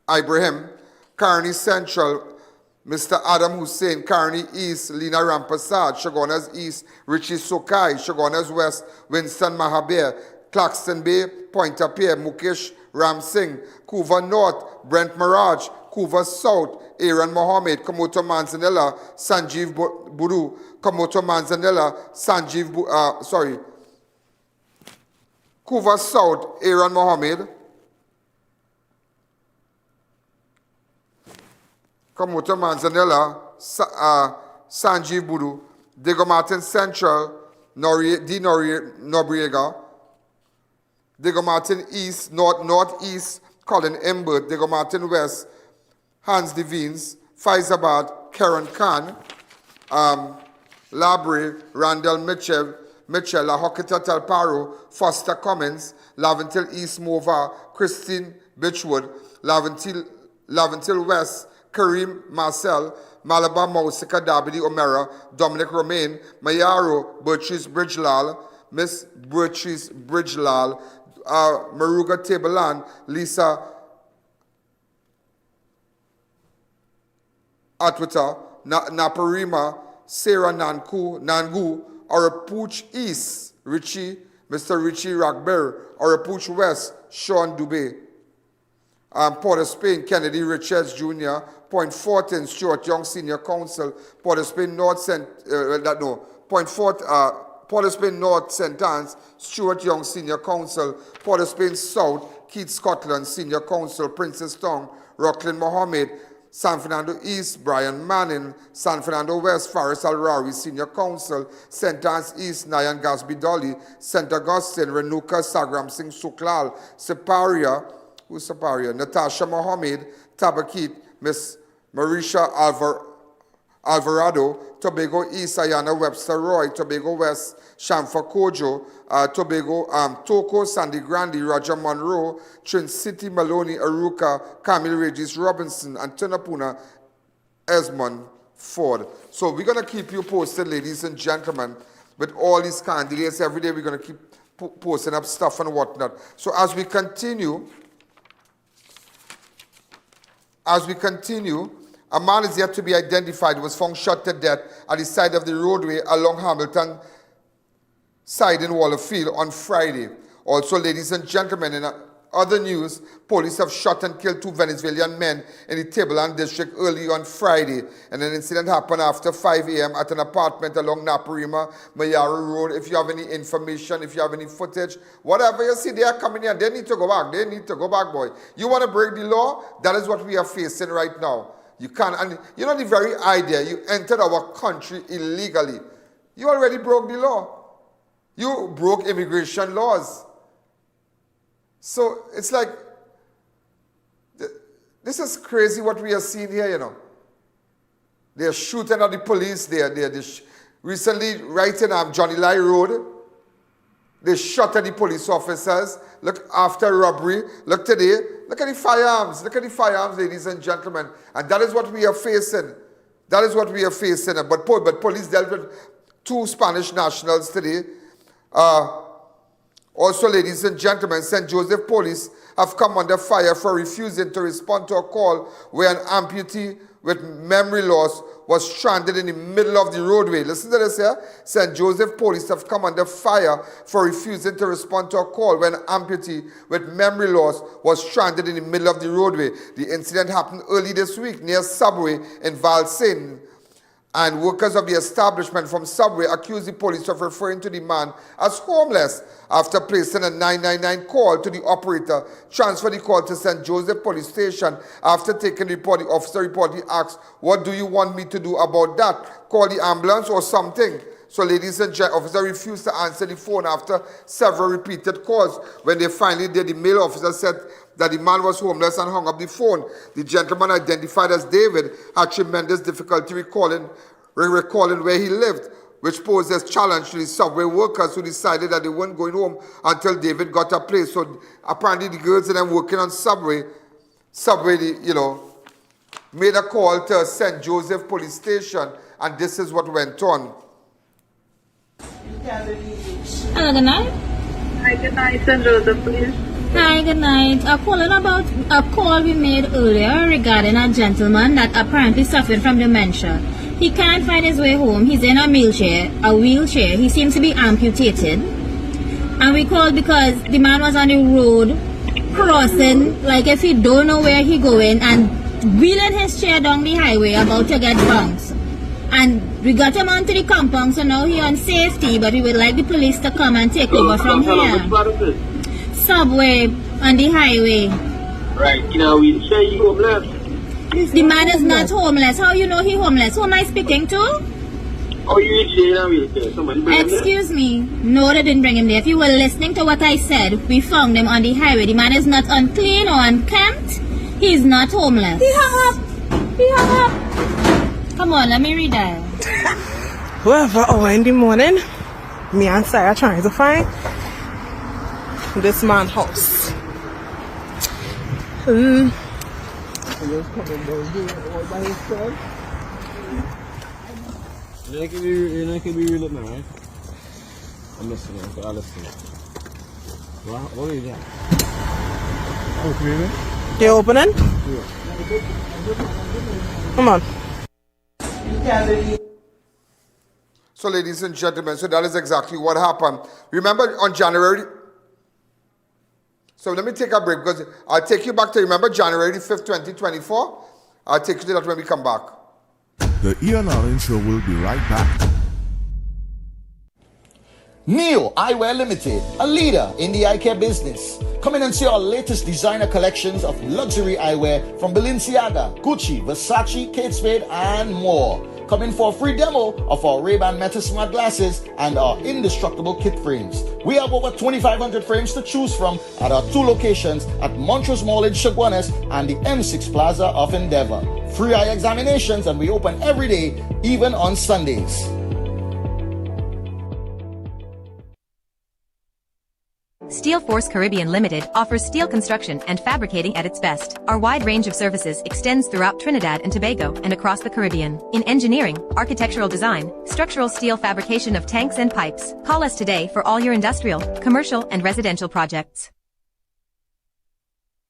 Ibrahim, Carney Central, Mr. Adam Hussein, Carney East, Lina Rampasad, Chaguanas East, Richie Sokai, Chaguanas West, Winston Mahabir, Claxton Bay, Pointe-à-Pierre, Mukesh Ram Singh, Couva North, Brent Mirage, Couva South, Aaron Mohammed, Komoto Manzanilla, Sanjeev Buru, Komoto Manzanilla, Couva South, Aaron Mohammed, Komoto Manzanilla, Sanjeev Buru, Diego Martin Central, Noriega, Diego Martin East, Northeast, Colin Imbert, Diego Martin West, Hans Devines, Faizabad, Karen Khan, Labrie, Randall Mitchell, Lahokita Talparo, Foster Cummins, Laventil East Mova, Christine Bitchwood, Laventil West, Kareem Marcel, Malabar Mausika Dabidi Omera, Dominic Romain, Mayaro, Bertrice Bridgelal, Miss Bertrice Bridgelal, Maruga Tabalan, Lisa Atwita, Naparima, Sarah Nangu, Urapuch East, Mr. Richie Ragbert, Urapuch West, Sean Dubé, Port of Spain, Kennedy Richards Jr., Point 14, Stuart Young Senior Council, Port of Spain North Port of Spain North St. Anne's, Stuart Young Senior Council, Port of Spain South, Keith Scotland Senior Council, Princess Town, Rocklin Mohammed, San Fernando East, Brian Manning, San Fernando West, Faris Al-Rawi Senior Council, St. Anne's East, Nayan Gasby Dolly, St. Augustine, Renuka Sagram Singh Suklal, Saparia, Natasha Mohammed, Tabakit, Miss Marisha Alvarado, Tobago East, Ayana Webster Roy, Tobago West, Shamfa Kojo, Tobago, Toko, Sandy Grandi, Roger Monroe, Trin City, Maloney, Aruka, Camille Regis Robinson, and Tunapuna, Esmond Ford. So we're going to keep you posted, ladies and gentlemen, with all these candidates. Every day we're going to keep posting up stuff and whatnot. So as we continue, a man is yet to be identified, was found shot to death at the side of the roadway along Hamilton side in Wallerfield on Friday. Also, ladies and gentlemen, in other news, police have shot and killed 2 Venezuelan men in the Tableland district early on Friday. And an incident happened after 5 a.m. at an apartment along Naparima, Mayaro Road. If you have any information, if you have any footage, whatever you see, they are coming here. They need to go back. They need to go back, boy. You want to break the law? That is what we are facing right now. You can't, and you know the very idea, you entered our country illegally. You already broke the law. You broke immigration laws. So it's like, this is crazy what we are seeing here, you know. They're shooting at the police. Recently, right in Johnny Lai Road, they shot at the police officers. Look, after robbery, look today, look at the firearms. Look at the firearms, ladies and gentlemen. And that is what we are facing. That is what we are facing. But police dealt with 2 Spanish nationals today. Also, ladies and gentlemen, St. Joseph Police have come under fire for refusing to respond to a call where an amputee with memory loss was stranded in the middle of the roadway. Listen to this here. St. Joseph Police have come under fire for refusing to respond to a call when an amputee with memory loss was stranded in the middle of the roadway. The incident happened early this week near Subway in Valsin. And workers of the establishment from Subway accused the police of referring to the man as homeless after placing a 999 call to the operator. Transferred the call to St. Joseph Police Station. After taking the report, the officer reportedly asked, "What do you want me to do about that? Call the ambulance or something?" So ladies and gentlemen, officer refused to answer the phone after several repeated calls. When they finally did, the male officer said that the man was homeless and hung up the phone. The gentleman, identified as David, had tremendous difficulty recalling where he lived, which posed a challenge to the Subway workers who decided that they weren't going home until David got a place. So apparently the girls and them working on Subway, made a call to St. Joseph Police Station, and this is what went on. Hello, good night. Hi, good night, St. Joseph, please. Hi, good night. I'm calling about a call we made earlier regarding a gentleman that apparently suffered from dementia. He can't find his way home. He's in a wheelchair. He seems to be amputated. And we called because the man was on the road crossing, like if he don't know where he going, and wheeling his chair down the highway about to get bounced. And we got him onto the compound, so now he's on safety, but we would like the police to come and take over from here. Subway on the highway. Right, we say you homeless. The man is not homeless. How you know he homeless? Who am I speaking to? Oh, you in jail and wheelchair. Somebody bring him there? Excuse me. No, they didn't bring him there. If you were listening to what I said, we found him on the highway. The man is not unclean or unkempt. He's not homeless. He hung up. Come on, let me read that. Whoever hour in the morning, me and Sarah trying to find this man's house. He was coming down here all by himself. You can be real now, right? I'm listening, I'll listen. What is that? Opening it? You opening? Yeah. Come on. So ladies and gentlemen, so that is exactly what happened. Remember on January... So let me take a break because I'll take you back to, remember, January 5th, 2024? I'll take you to that when we come back. The I.A.N Show will be right back. Neo Eyewear Limited, a leader in the eye care business. Come in and see our latest designer collections of luxury eyewear from Balenciaga, Gucci, Versace, Kate Spade, and more. Come in for a free demo of our Ray-Ban Meta Smart glasses and our indestructible kit frames. We have over 2,500 frames to choose from at our two locations at Montrose Mall in Chaguanas and the M6 Plaza of Endeavor. Free eye examinations, and we open every day, even on Sundays. Steel Force Caribbean Limited offers steel construction and fabricating at its best. Our wide range of services extends throughout Trinidad and Tobago and across the Caribbean. In engineering, architectural design, structural steel fabrication of tanks and pipes. Call us today for all your industrial, commercial, and residential projects.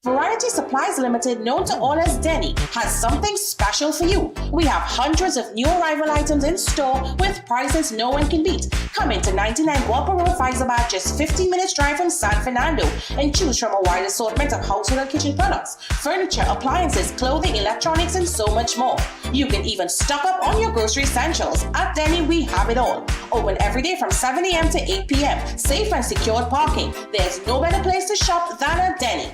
Variety Supplies Limited, known to all as Denny, has something special for you. We have hundreds of new arrival items in store with prices no one can beat. Come into 99 Guapa Road, Faizabad, just 15 minutes drive from San Fernando, and choose from a wide assortment of household and kitchen products, furniture, appliances, clothing, electronics, and so much more. You can even stock up on your grocery essentials. At Denny, we have it all. Open every day from 7 a.m. to 8 p.m. Safe and secured parking. There's no better place to shop than at Denny.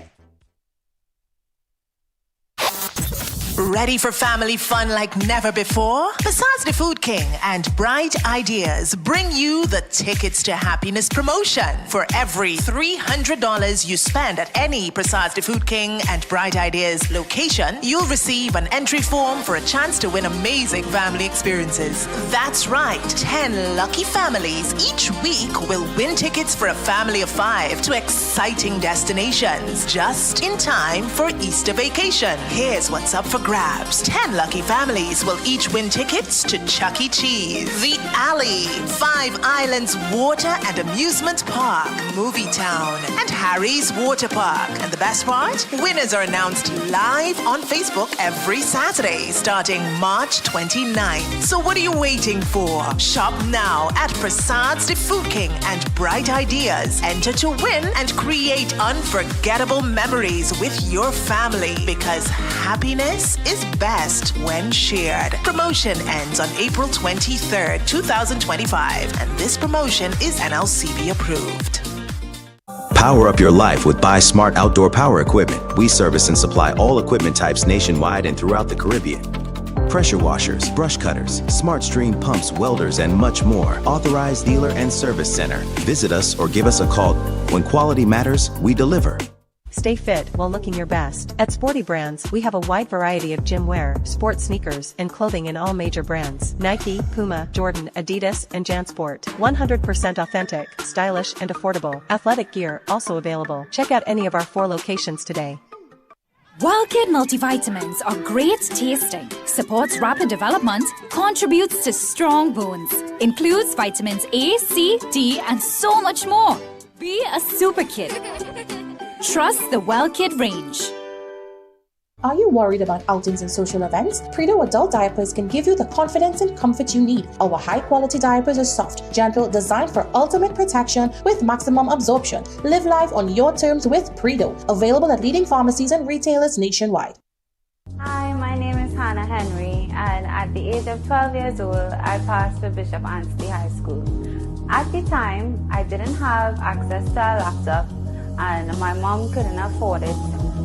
Ready for family fun like never before? Besides the Food King and Bright Ideas bring you the Tickets to Happiness promotion. For every $300 you spend at any Besides the Food King and Bright Ideas location, you'll receive an entry form for a chance to win amazing family experiences. That's right, 10 lucky families each week will win tickets for a family of 5 to exciting destinations just in time for Easter vacation. Here's what's up for grabs. 10 lucky families will each win tickets to Chuck E. Cheese, The Alley, 5 Islands Water and Amusement Park, Movie Town, and Harry's Water Park. And the best part? Winners are announced live on Facebook every Saturday, starting March 29th. So what are you waiting for? Shop now at Prasad's The Food King and Bright Ideas. Enter to win and create unforgettable memories with your family, because happiness is best when shared. Promotion ends on April 23rd, 2025, and this promotion is NLCB approved. Power up your life with Buy Smart Outdoor Power Equipment. We service and supply all equipment types nationwide and throughout the Caribbean. Pressure washers, brush cutters, smart stream pumps, welders, and much more. Authorized dealer and service center. Visit us or give us a call. When quality matters, we deliver. Stay fit while looking your best. At Sporty Brands, we have a wide variety of gym wear, sports sneakers, and clothing in all major brands. Nike, Puma, Jordan, Adidas, and JanSport. 100% authentic, stylish, and affordable. Athletic gear also available. Check out any of our 4 locations today. WellKid multivitamins are great tasting, supports rapid development, contributes to strong bones, includes vitamins A, C, D, and so much more. Be a super kid. Trust the WellKid range. Are you worried about outings and social events? Predo adult diapers can give you the confidence and comfort you need. Our high-quality diapers are soft, gentle, designed for ultimate protection with maximum absorption. Live life on your terms with Predo. Available at leading pharmacies and retailers nationwide. Hi, my name is Hannah Henry, and at the age of 12 years old, I passed for Bishop Anstey High School. At the time, I didn't have access to a laptop, and my mom couldn't afford it.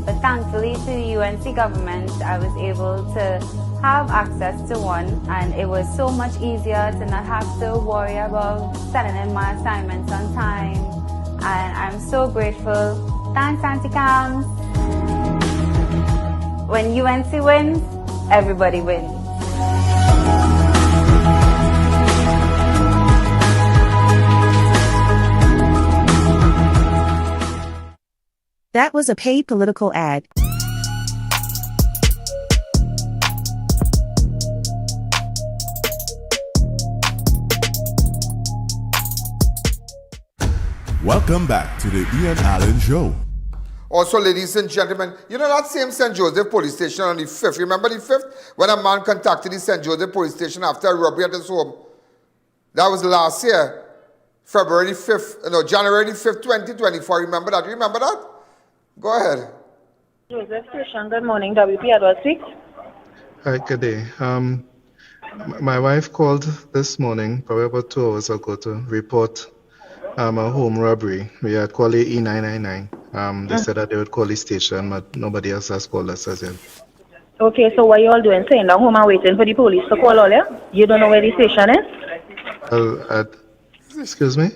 But thankfully to the UNC government, I was able to have access to one, and it was so much easier to not have to worry about sending in my assignments on time. And I'm so grateful. Thanks, Auntie Cams. When UNC wins, everybody wins. That was a paid political ad. Welcome back to the I.A.N Show. Also, ladies and gentlemen, you know that same St. Joseph police station on the 5th? Remember the 5th? When a man contacted the St. Joseph police station after a robbery at his home. That was last year. January 5th, 2024. Remember that? Remember that? Go ahead. Joseph Station, good morning. WP Edward speak. Hi, good day. My wife called this morning, probably about 2 hours ago, to report a home robbery. We had called E999. They said that they would call the station, but nobody else has called us as yet. Okay, so what you all doing? Staying down home and waiting for the police to call all you? You don't know where the station is? Excuse me?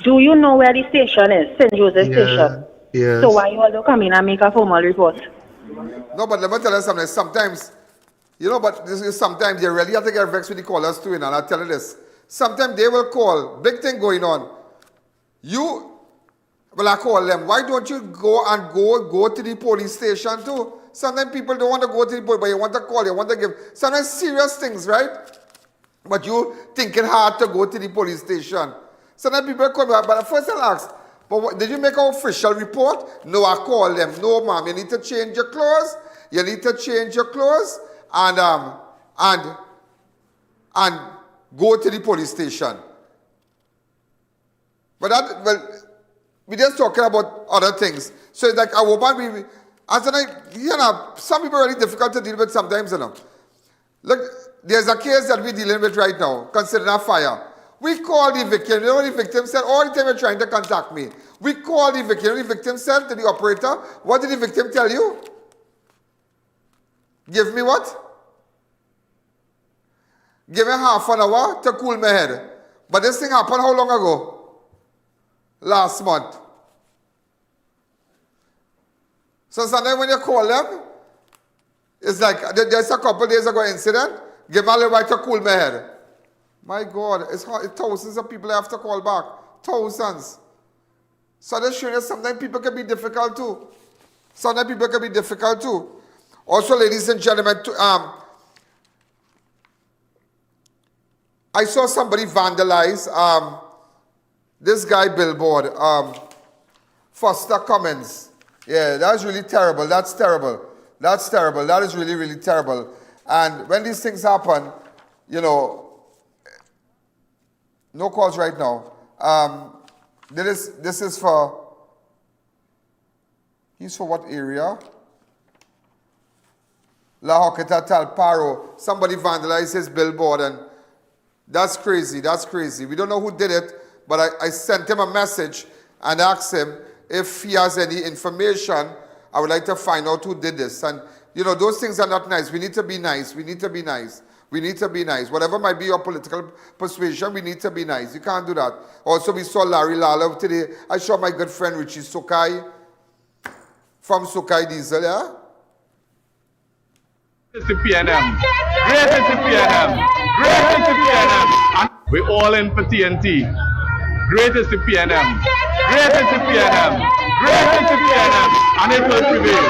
Do you know where the station is? St. Joseph Station? Yes. So why you all don't come in and make a formal report? No, but let me tell you something. Sometimes, sometimes you really have to get vexed with the callers too, and I'll tell you this. Sometimes they will call, big thing going on. I call them, why don't you go to the police station too? Sometimes people don't want to go to the police, but you want to call, you want to give, sometimes serious things, right? But you thinking hard to go to the police station. Sometimes people call me, but first I'll ask, but did you make an official report? No, I call them. No, ma'am, you need to change your clothes. You need to change your clothes and go to the police station. But we're just talking about other things. So it's like a woman, some people are really difficult to deal with sometimes, Look, there's a case that we're dealing with right now, considering a fire. We called the victim. You know what the victim said? All the time you're trying to contact me. We called the victim. You know what the victim said to the operator? What did the victim tell you? Give me what? Give me half an hour to cool my head. But this thing happened how long ago? Last month. So sometimes when you call them, it's like, there's a couple days ago incident, give me a little while to cool my head. My God, it's thousands of people I have to call back. Thousands. So that's showing that sometimes people can be difficult too. Also, ladies and gentlemen, I saw somebody vandalize this guy billboard, Foster Cummins. Yeah, that's really terrible. That's terrible. That's terrible. That is really, really terrible. And when these things happen, you know, no calls right now. This is for, he's for what area? La Hoqueta Talparo. Somebody vandalized his billboard, and that's crazy. That's crazy. We don't know who did it, but I sent him a message and asked him if he has any information. I would like to find out who did this. And, you know, those things are not nice. We need to be nice. We need to be nice. We need to be nice. Whatever might be your political persuasion, we need to be nice. You can't do that. Also, we saw Larry Lala today. I saw my good friend Richie Sukai from Sukai Diesel, yeah? Great is the PNM. Great is the PNM. Great is the PNM. We're all in for TNT. Great is the PNM. Great is the PNM. Great is the PNM. And it will prevail.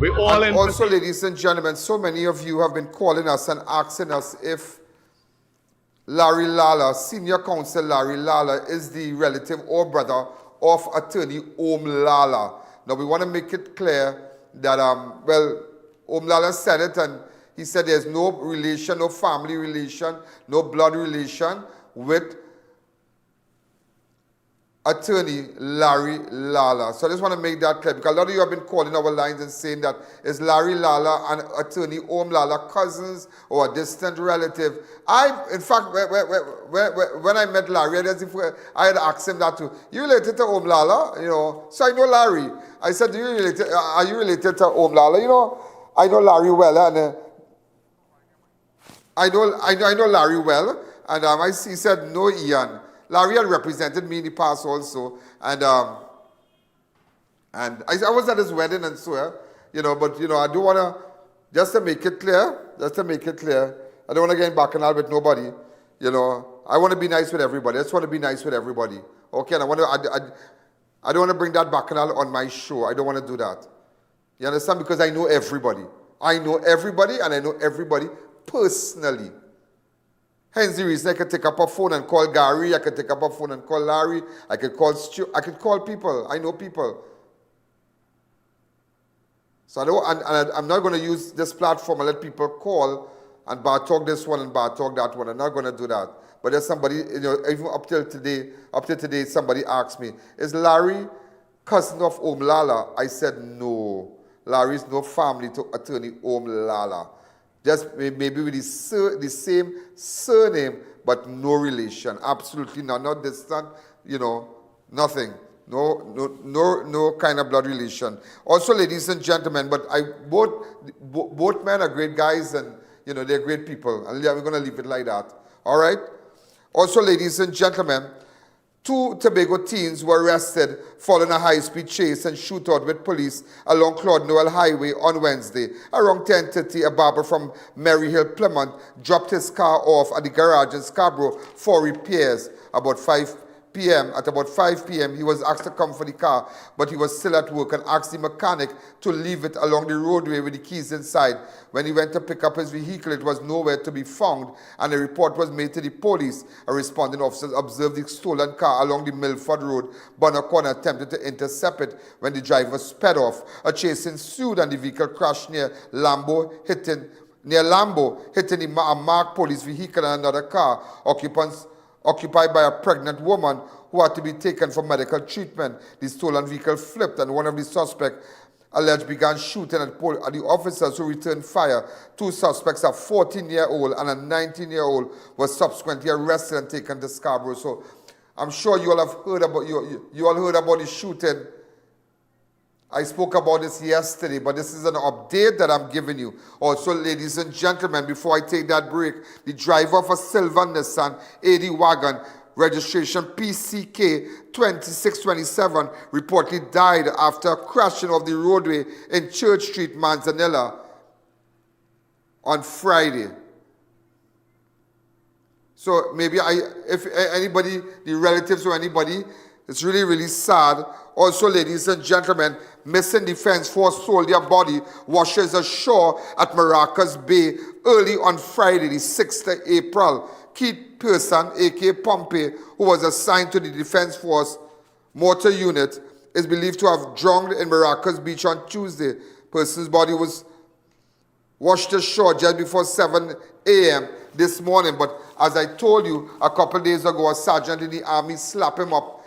We're all in. Also, ladies and gentlemen, so many of you have been calling us and asking us if Larry Lala, Senior Counsel Larry Lala, is the relative or brother of Attorney Om Lala. Now, we want to make it clear that, well, Om Lala said it, and he said there's no relation, no family relation, no blood relation with Attorney Larry Lala. So I just want to make that clear, because a lot of you have been calling our lines and saying that is Larry Lala and Attorney Om Lala cousins or a distant relative. In fact, when I met Larry, I had asked him that too. You related to Om Lala? You know, so I know Larry. I said, are you related to Om Lala? You know, I know Larry well, and I know Larry well, and he said, no, I.A.N. Larry had represented me in the past also, and I was at his wedding and so, you know, but, you know, I do want to, just to make it clear, I don't want to get in bacchanal with nobody, you know. I want to be nice with everybody. I just want to be nice with everybody, okay? And I don't want to bring that bacchanal on my show. I don't want to do that. You understand? Because I know everybody. I know everybody, and I know everybody personally. Hence the reason I could take up a phone and call Gary, I could take up a phone and call Larry, I could call Stu, I could call people. I know people. So I'm not going to use this platform and let people call and bar talk this one and bar talk that one. I'm not going to do that. But there's somebody, you know, even up till today, somebody asked me, is Larry cousin of Om Lala? I said no. Larry's no family to Attorney Om Lala. Just maybe with the same surname, but no relation. Absolutely not distant, you know, nothing. No kind of blood relation. Also, ladies and gentlemen, but both men are great guys, and, you know, they're great people. And we're going to leave it like that. All right? Also, ladies and gentlemen, 2 Tobago teens were arrested following a high-speed chase and shootout with police along Claude Noel Highway on Wednesday. Around 10:30, a barber from Maryhill, Plymouth, dropped his car off at the garage in Scarborough for repairs. At about 5 p.m., he was asked to come for the car, but he was still at work and asked the mechanic to leave it along the roadway with the keys inside. When he went to pick up his vehicle, it was nowhere to be found, and a report was made to the police. A responding officer observed the stolen car along the Milford Road. Bonner Corner attempted to intercept it when the driver sped off. A chase ensued, and the vehicle crashed near Lambo, hitting a marked police vehicle and another car. Occupied by a pregnant woman who had to be taken for medical treatment. The stolen vehicle flipped, and one of the suspects alleged began shooting at the officers who returned fire. 2 suspects, a 14-year-old and a 19-year-old, were subsequently arrested and taken to Scarborough. So I'm sure you all have heard about you all heard about the shooting. I spoke about this yesterday, but this is an update that I'm giving you. Also, ladies and gentlemen, before I take that break, the driver of a silver Nissan 80 wagon, registration PCK 2627, reportedly died after crashing off the roadway in Church Street, Manzanilla on Friday. So maybe if anybody, the relatives or anybody, It's really, really sad. Also, ladies and gentlemen, missing Defense Force soldier body washes ashore at Maracas Bay early on Friday, the 6th of April. Key person, a.k.a. Pompey, who was assigned to the Defense Force motor unit, is believed to have drowned in Maracas Beach on Tuesday. Person's body was washed ashore just before 7 a.m. this morning. But as I told you a couple days ago, a sergeant in the army slapped him up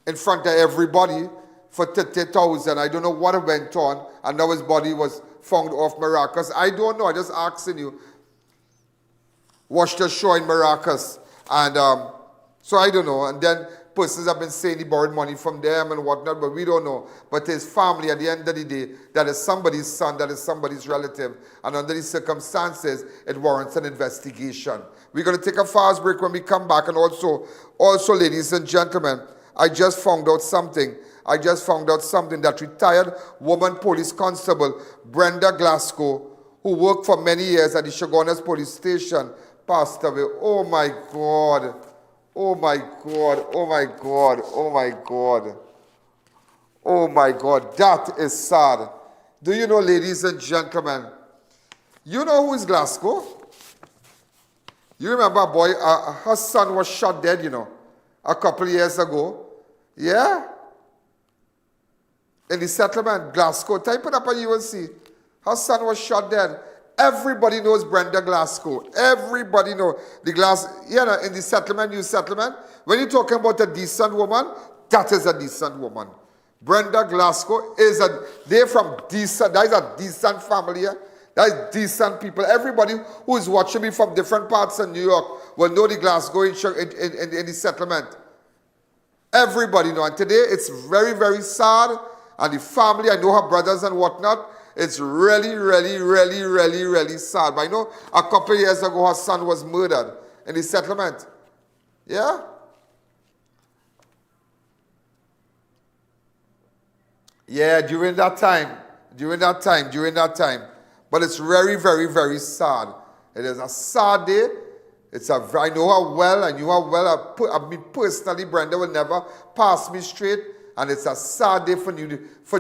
in front of everybody for 30,000. I don't know what went on, and now his body was found off Maracas. I don't know, I just asking you. Washed ashore in Maracas. And so I don't know. And then persons have been saying he borrowed money from them and whatnot, but we don't know. But his family, at the end of the day, that is somebody's son, that is somebody's relative. And under these circumstances, it warrants an investigation. We're going to take a fast break. When we come back. And also, ladies and gentlemen, I just found out something. That retired woman police constable, Brenda Glasgow, who worked for many years at the Chaguanas police station, passed away. Oh my God. Oh my God. Oh my God. Oh my God. Oh my God. That is sad. Do you know, ladies and gentlemen, you know who is Glasgow? You remember, boy, her son was shot dead, you know, a couple of years ago. Yeah? In the settlement, Glasgow. Type it up and you will see. Her son was shot dead. Everybody knows Brenda Glasgow. Everybody knows. In the settlement, new settlement, when you're talking about a decent woman, that is a decent woman. Brenda Glasgow they're from decent, that is a decent family here. That is decent people. Everybody who is watching me from different parts of New York will know the Glasgow in the settlement. Everybody know. And today it's very, very sad. And the family, I know her brothers and whatnot. It's really, really, really, really, really sad. But I know a couple of years ago her son was murdered in the settlement. Yeah? Yeah, during that time. But it's very, very, very sad. It is a sad day. I know her well. I knew her well. I mean, personally, Brenda will never pass me straight. And it's a sad day for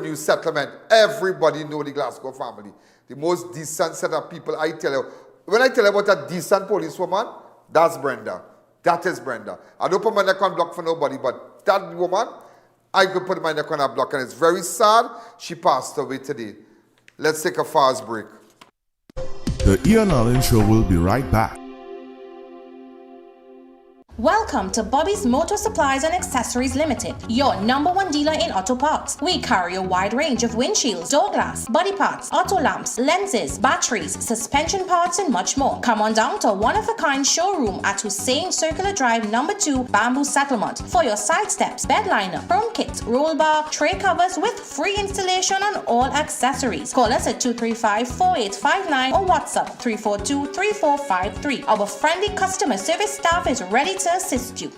new settlement. Everybody know the Glasgow family. The most decent set of people. I tell you, when I tell you about a decent policewoman, that's Brenda. That is Brenda. I don't put my neck on block for nobody, but that woman, I could put my neck on a block. And it's very sad. She passed away today. Let's take a fast break. The I.A.N Show will be right back. Welcome to Bobby's Motor Supplies and Accessories Limited, your #1 dealer in auto parts. We carry a wide range of windshields, door glass, body parts, auto lamps, lenses, batteries, suspension parts, and much more. Come on down to a one-of-a-kind showroom at Hussein Circular Drive #2, Bamboo Settlement for your side steps, bed liner, chrome kits, roll bar, tray covers with free installation on all accessories. Call us at 235-4859 or WhatsApp 342-3453. Our friendly customer service staff is ready to assist you.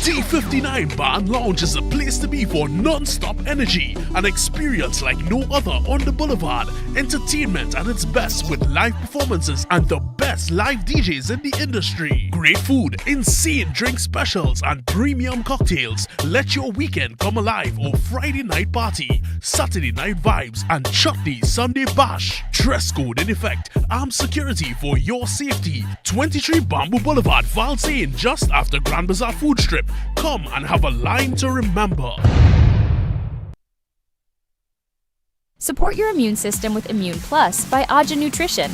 D59 Bar and Lounge is a place to be for non-stop energy, an experience like no other on the boulevard. Entertainment at its best with live performances and the best live DJs in the industry. Great food, insane drink specials and premium cocktails. Let your weekend come alive or Friday night party, Saturday night vibes and chutney Sunday bash. Dress code in effect, armed security for your safety. 23 Bamboo Boulevard, Valsayn, just after Grand Bazaar Food Strip. Come and have a line to remember. Support your immune system with Immune Plus by Aja Nutrition.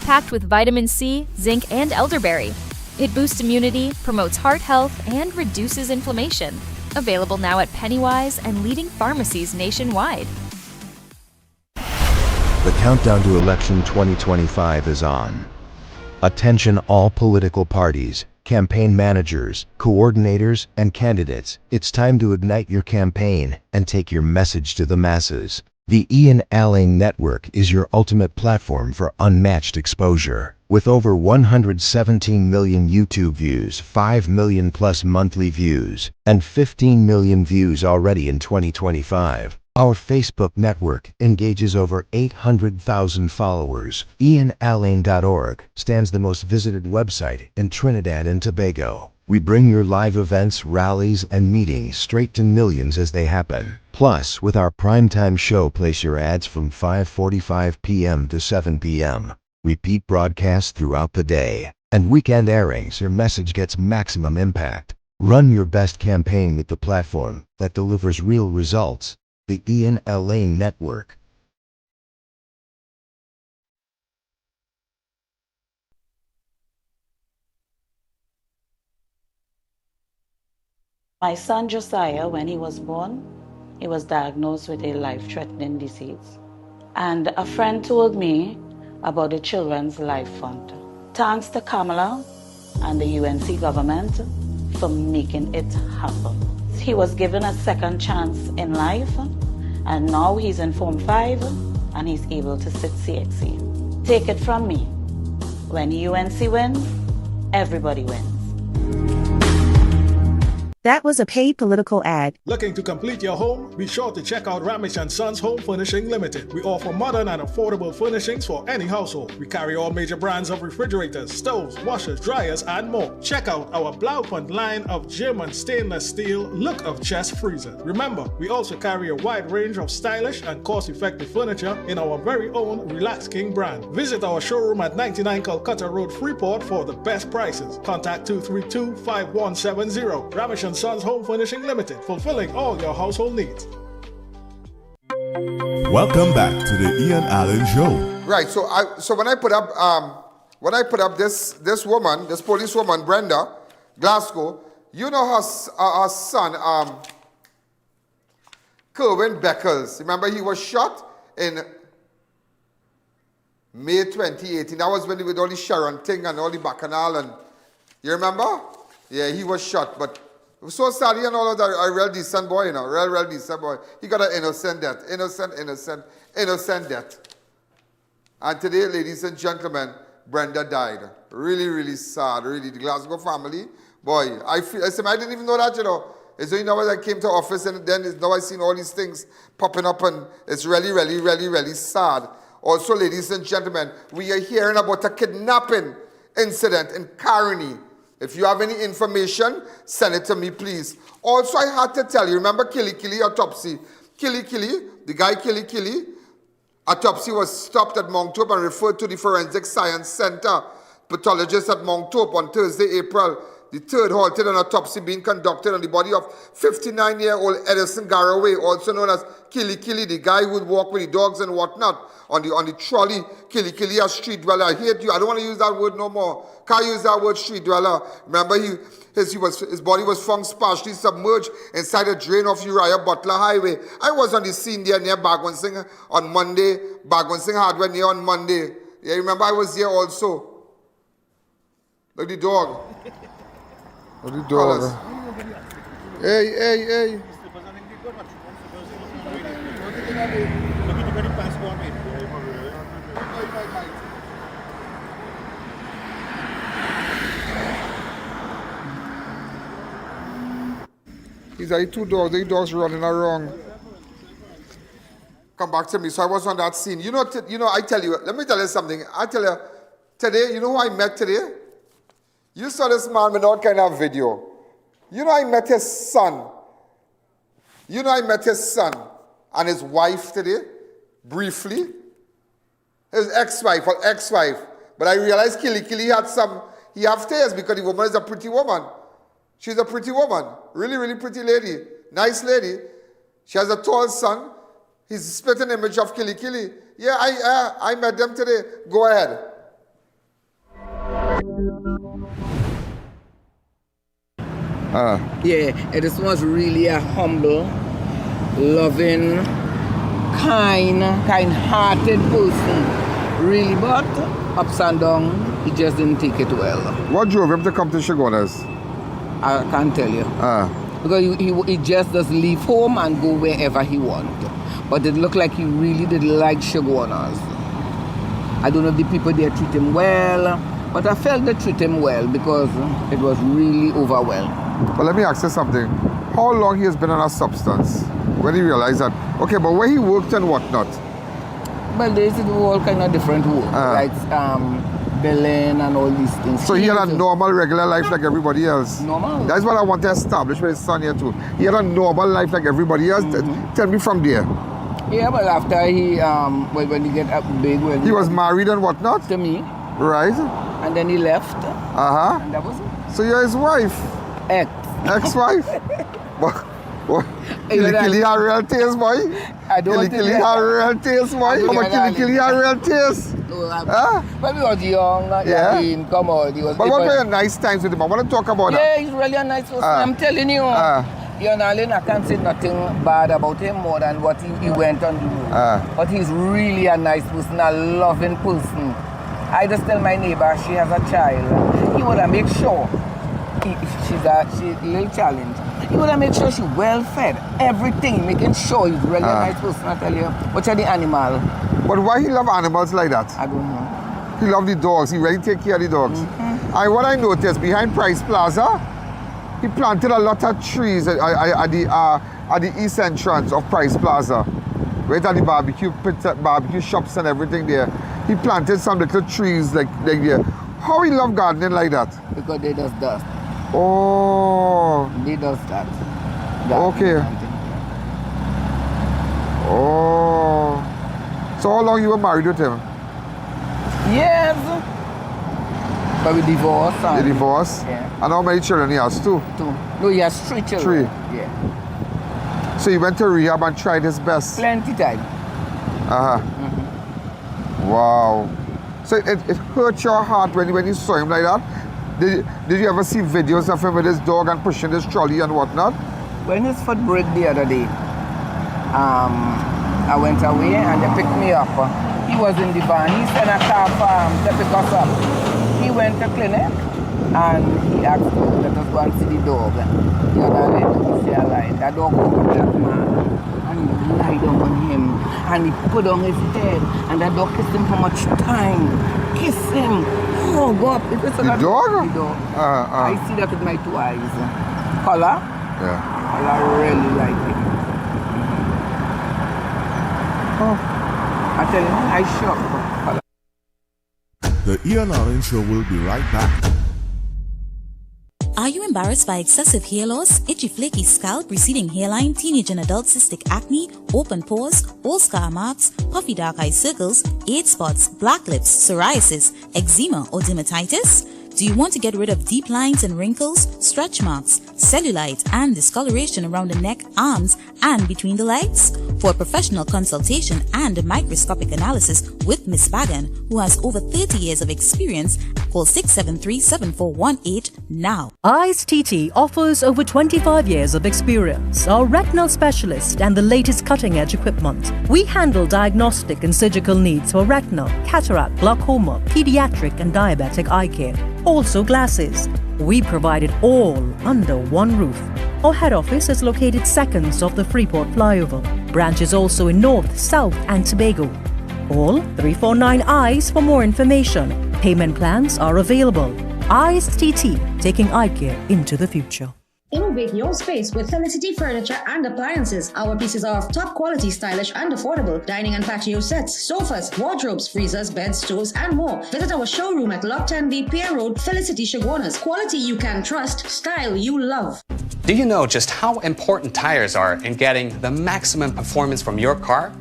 Packed with vitamin C, zinc, and elderberry. It boosts immunity, promotes heart health, and reduces inflammation. Available now at Pennywise and leading pharmacies nationwide. The countdown to election 2025 is on. Attention all political parties, campaign managers, coordinators, and candidates. It's time to ignite your campaign and take your message to the masses. The I.A.N network is your ultimate platform for unmatched exposure. With over 117 million YouTube views, 5 million plus monthly views, and 15 million views already in 2025. Our Facebook network engages over 800,000 followers. IANALAN.org stands the most visited website in Trinidad and Tobago. We bring your live events, rallies, and meetings straight to millions as they happen. Plus, with our primetime show, place your ads from 5:45 p.m. to 7 p.m. Repeat broadcasts throughout the day. And weekend airings, your message gets maximum impact. Run your best campaign with the platform that delivers real results. The I.A.N LA Network. My son Josiah, when he was born, he was diagnosed with a life-threatening disease. And a friend told me about the Children's Life Fund. Thanks to Kamala and the UNC government for making it happen. He was given a second chance in life, and now he's in Form 5 and he's able to sit CXC. Take it from me, when UNC wins, everybody wins. That was a paid political ad. Looking to complete your home? Be sure to check out Ramesh & Sons Home Furnishing Limited. We offer modern and affordable furnishings for any household. We carry all major brands of refrigerators, stoves, washers, dryers, and more. Check out our Blaupunkt line of German stainless steel look of chest freezers. Remember, we also carry a wide range of stylish and cost-effective furniture in our very own Relax King brand. Visit our showroom at 99 Calcutta Road, Freeport for the best prices. Contact 232-5170. Ramesh & Sons Home Furnishing Limited, fulfilling all your household needs. Welcome back to the I.A.N Allen Show. Right. So when I put up this woman, this policewoman, Brenda Glasgow, you know her son, Kerwin Beckles. Remember, he was shot in May 2018. That was when he with all the Sharon thing and all the bacchanal, and you remember? Yeah, he was shot, but it was so sad. He and all of that, a real decent boy, you know, real decent boy. He got an innocent death, innocent death. And today, ladies and gentlemen, Brenda died. Really, really sad. Really, the Glasgow family, boy. I didn't even know that, you know. It's only now I came to office, and then now I seen all these things popping up, and it's really, really, really, really sad. Also, ladies and gentlemen, we are hearing about a kidnapping incident in Caroni. If you have any information, send it to me, please. Also, I had to tell you, remember Killy Killy autopsy? Killy Killy, the guy Killy Killy, autopsy was stopped at Mount Hope and referred to the Forensic Science Center. Pathologist at Mount Hope on Thursday, April the 3rd, halted an autopsy being conducted on the body of 59-year-old Eddison Garraway, also known as Killy Killy, the guy who would walk with the dogs and whatnot on the trolley. Killy Killy, a street dweller. I hate you. I don't want to use that word no more. Can't use that word, street dweller. Remember, his body was found partially submerged inside a drain of Uriah Butler Highway. I was on the scene there near Bhagwansingh on Monday. Bhagwansingh Hardware near on Monday. Yeah, remember I was there also. Look the dog. Look the dog. Hey. These are two dogs. The dogs running around. Come back to me. So I was on that scene. You know. I tell you. Let me tell you something. I tell you. Today, you know who I met today? You saw this man with all kind of video. You know I met his son. You know I met his son and his wife today, briefly. His ex-wife. But I realized Killy Killy he have tears because the woman is a pretty woman. She's a pretty woman. Really, really pretty lady. Nice lady. She has a tall son. He's a spitting image of Killy Killy. Yeah, I met them today. Go ahead. Yeah, Edison was really a humble, loving, kind-hearted person. Really, but ups and downs, he just didn't take it well. What drove him to come to Chaguanas? I can't tell you. Because he just does leave home and go wherever he wants. But it looked like he really did like Chaguanas. I don't know if the people there treat him well, but I felt they treat him well because it was really overwhelmed. But let me ask you something. How long he has been on a substance? When he realized that? Okay, but where he worked and whatnot? Well, there's all kind of different work. Like billing and all these things. So he had a normal, regular life like everybody else. Normal. That's what I want to establish with his son here too. He had a normal life like everybody else. Tell me from there. Yeah, but after he, when he get up big, he was married and whatnot. To me. Right. And then he left. And that was it. So you're his wife. Ex-wife. What? Killy Killy had real taste, boy. Killy Killy had real taste, boy. Killy Killy had real taste. When we was young, yeah. Come on. He was but what were your nice times with him? I want to talk about that. Yeah, he's really a nice person. I'm telling you. Arlen, I can't say nothing bad about him more than what he went on to do. But he's really a nice person, a loving person. I just tell my neighbor she has a child. He would make sure she's a little challenge. He would make sure she's well fed, everything, making sure he's really a nice person. I tell you, watch the animal. But why he love animals like that? I don't know. He love the dogs. He really take care of the dogs. And what I noticed behind Price Plaza, he planted a lot of trees at the east entrance of Price Plaza, right at the barbecue shops and everything there. He planted some little trees like there. How he love gardening like that? Because they does dust. Oh. They does that. Okay. Oh. So how long you were married with him? Yes. But we divorced. They divorced? Yeah. And how many children he has? Two? No, he has 3 children. 3? Yeah. So he went to rehab and tried his best? Plenty time. Wow. So it hurt your heart when you saw him like that? Did you ever see videos of him with his dog and pushing his trolley and whatnot? When his foot broke the other day, I went away and they picked me up. He was in the van. He sent a car to pick us up. He went to clinic and he asked us, let us go and see the dog. The other day, he said, "Alright, that dog was a black man." And he lied down on him and he put on his head and that dog kissed him for much time. Kiss him. Oh God. The dog? The dog. I see that with my 2 eyes. Color? Yeah. I really like it. I tell you, I shocked. The I.A.N Show will be right back. Are you embarrassed by excessive hair loss, itchy flaky scalp, receding hairline, teenage and adult cystic acne, open pores, old scar marks, puffy dark eye circles, age spots, black lips, psoriasis, eczema or dermatitis? Do you want to get rid of deep lines and wrinkles, stretch marks, cellulite and discoloration around the neck, arms and between the legs? For a professional consultation and microscopic analysis with Ms. Bagan, who has over 30 years of experience, call 673-7418 now. I.A.N TT offers over 25 years of experience, are retinal specialist and the latest cutting-edge equipment. We handle diagnostic and surgical needs for retinal, cataract, glaucoma, pediatric and diabetic eye care. Also glasses. We provide it all under one roof. Our head office is located seconds off the Freeport flyover. Branches also in North, South and Tobago. Call 349 EYES for more information. Payment plans are available. I.A.N TT, taking eye care into the future. Innovate your space with Felicity Furniture and Appliances. Our pieces are of top quality, stylish and affordable. Dining and patio sets, sofas, wardrobes, freezers, beds, stoves and more. Visit our showroom at Lot 10B Pier Road, Felicity, Chaguanas. Quality you can trust, style you love. Do you know just how important tires are in getting the maximum performance from your car?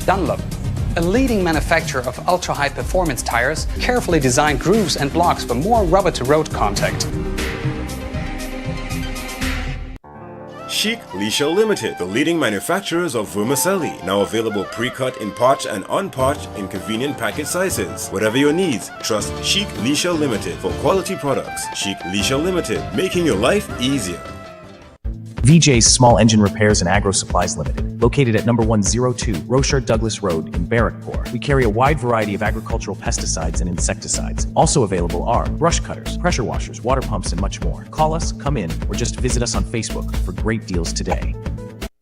Dunlop, a leading manufacturer of ultra-high performance tires, carefully designed grooves and blocks for more rubber-to-road contact. Chic Leisure Limited, the leading manufacturers of vermicelli, now available pre-cut in pot and unpot in convenient package sizes. Whatever your needs, trust Chic Leisure Limited for quality products. Chic Leisure Limited, making your life easier. VJ's Small Engine Repairs and Agro Supplies Limited, located at number 102 Rocher Douglas Road in Barrackpore. We carry a wide variety of agricultural pesticides and insecticides. Also available are brush cutters, pressure washers, water pumps, and much more. Call us, come in, or just visit us on Facebook for great deals today.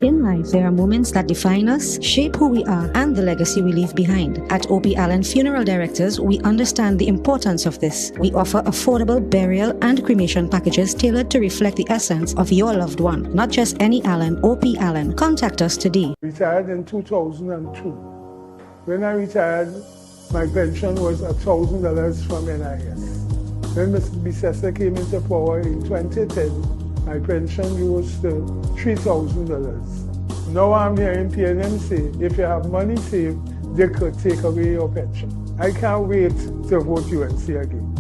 In life, there are moments that define us, shape who we are, and the legacy we leave behind. At I.A.N Funeral Directors, we understand the importance of this. We offer affordable burial and cremation packages tailored to reflect the essence of your loved one. Not just any Allen, I.A.N. Contact us today. Retired in 2002. When I retired, my pension was $1,000 from NIS. When Mr. Bissessa came into power in 2010, my pension rose to $3,000. Now I'm hearing PNM say, if you have money saved, they could take away your pension. I can't wait to vote UNC again.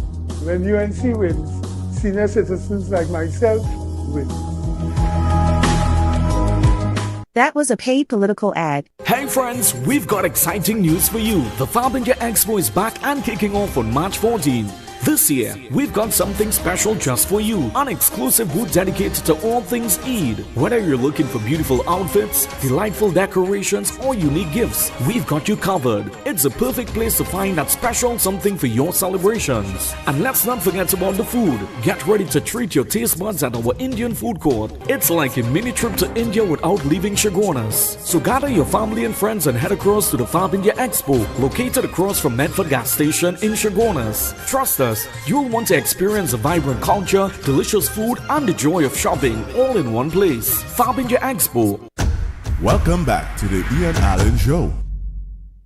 When UNC wins, senior citizens like myself win. That was a paid political ad. Hey friends, we've got exciting news for you. The Fab India Expo is back and kicking off on March 14. This year, we've got something special just for you. An exclusive booth dedicated to all things Eid. Whether you're looking for beautiful outfits, delightful decorations, or unique gifts, we've got you covered. It's a perfect place to find that special something for your celebrations. And let's not forget about the food. Get ready to treat your taste buds at our Indian food court. It's like a mini trip to India without leaving Chaguanas. So gather your family and friends and head across to the Fab India Expo, located across from Medford Gas Station in Chaguanas. Trust us, you'll want to experience a vibrant culture, delicious food, and the joy of shopping all in one place. Fab India Expo. Welcome back to the I.A.N. Allen Show.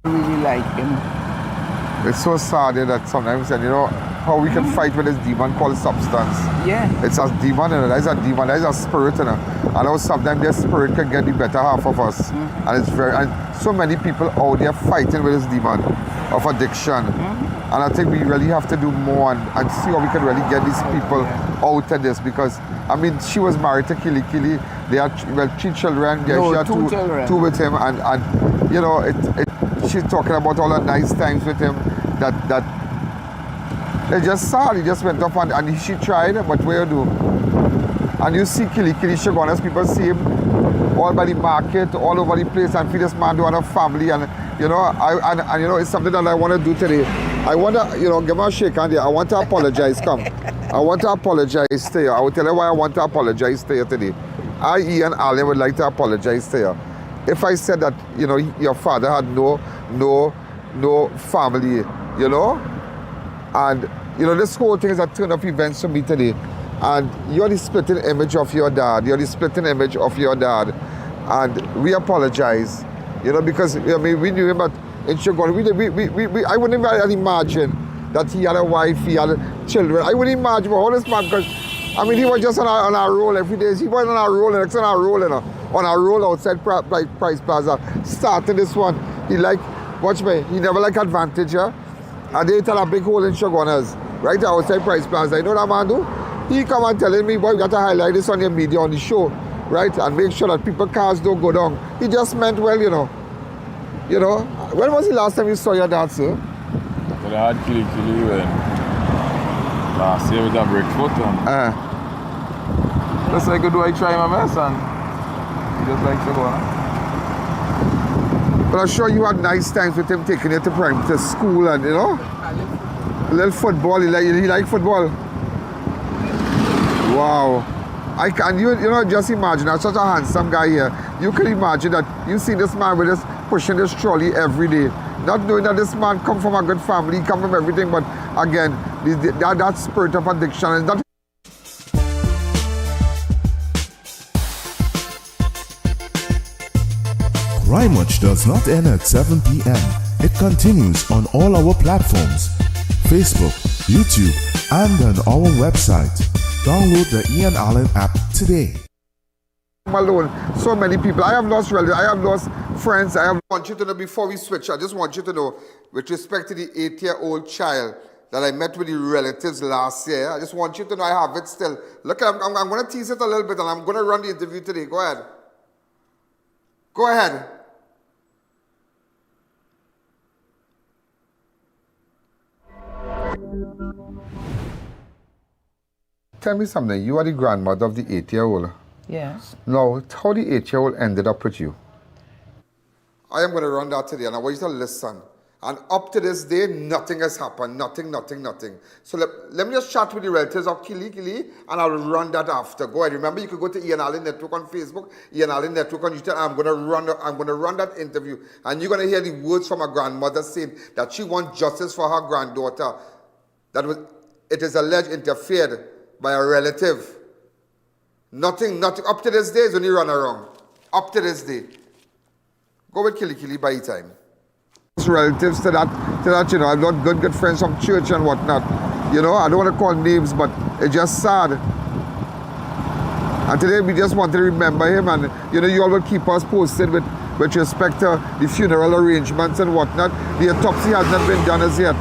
I really like him. It's so sad that sometimes, you know, how we can fight with this demon called substance. Yeah. It's a demon, and there's a demon, there's a spirit, and how sometimes their spirit can get the better half of us. And it's and so many people out there fighting with this demon of addiction. And I think we really have to do more and see how we can really get these people out of this, because I mean, she was married to Killy Killy. They had 3 children. She had two children. 2 with him, and you know, she's talking about all the nice times with him. That it's just sad. He just went off and she tried, but what you do? And you see Killy Killy, Chaguanas, people see him all by the market, all over the place, and feel this man don't have a family, and you know, and you know, it's something that I want to do today. I want to, you know, give her a shake hand here. I want to apologize. Come. I want to apologize to you. I will tell you why I want to apologize to you today. I.A.N. Allen would like to apologize to you. If I said that, you know, your father had no family, you know, and, you know, this whole thing is a turn of events for me today. And you're the splitting image of your dad. You're the splitting image of your dad. And we apologize, you know, because, I mean, we knew him at in Chaguanas. I wouldn't even imagine that he had a wife, he had children. I wouldn't imagine how this man, because, I mean, he was just on our roll every day. He was on our roll, and next on our roll, on our roll outside Price Plaza. Started this one. He like, watch me, he never like advantage, yeah? And they tell a big hole in Chaguanas, right outside Price Plaza. You know what that man do? He come and telling me, boy, you got to highlight this on your media, on the show, right? And make sure that people's cars don't go down. He just meant well, you know. You know, when was the last time you saw your dad, sir? Well, I had Killy Killy when last year with a break foot. Just like do I try my best, and he just like to go on. But I'm sure you had nice times with him taking you to school, and you know, a little football. He like football. Wow. You know, just imagine, I'm such a handsome guy here. You can imagine that you see this man with this pushing this trolley every day. Not knowing that this man come from a good family, come from everything, but again, that spirit of addiction is not. Crime Watch does not end at 7 p.m. It continues on all our platforms, Facebook, YouTube, and on our website. Download the I.A.N. Allen app today. Alone, so many people. I have lost relatives, I have lost friends. I want you to know, before we switch, I just want you to know, with respect to the 8-year-old child that I met with the relatives last year, I just want you to know I have it still. Look, I'm going to tease it a little bit, and I'm going to run the interview today. Go ahead. Go ahead. Tell me something. You are the grandmother of the 8-year-old. Yes. Now, how the 8-year-old ended up with you? I am going to run that today, and I want you to listen. And up to this day, nothing has happened. Nothing. So let me just chat with the relatives of Killy Killy, and I'll run that after. Go ahead. Remember, you can go to I.A.N. Allen Network on Facebook, I.A.N. Allen Network on YouTube. I'm going to run that interview, and you're going to hear the words from a grandmother saying that she wants justice for her granddaughter. It is alleged interfered by a relative. Nothing, up to this day is only run around. Up to this day. Go with Killy Killy by time. close relatives to that, you know. I've got good friends from church and whatnot. You know, I don't want to call names, but it's just sad. And today we just want to remember him, and you know, you all will keep us posted with respect to the funeral arrangements and whatnot. The autopsy has not been done as yet.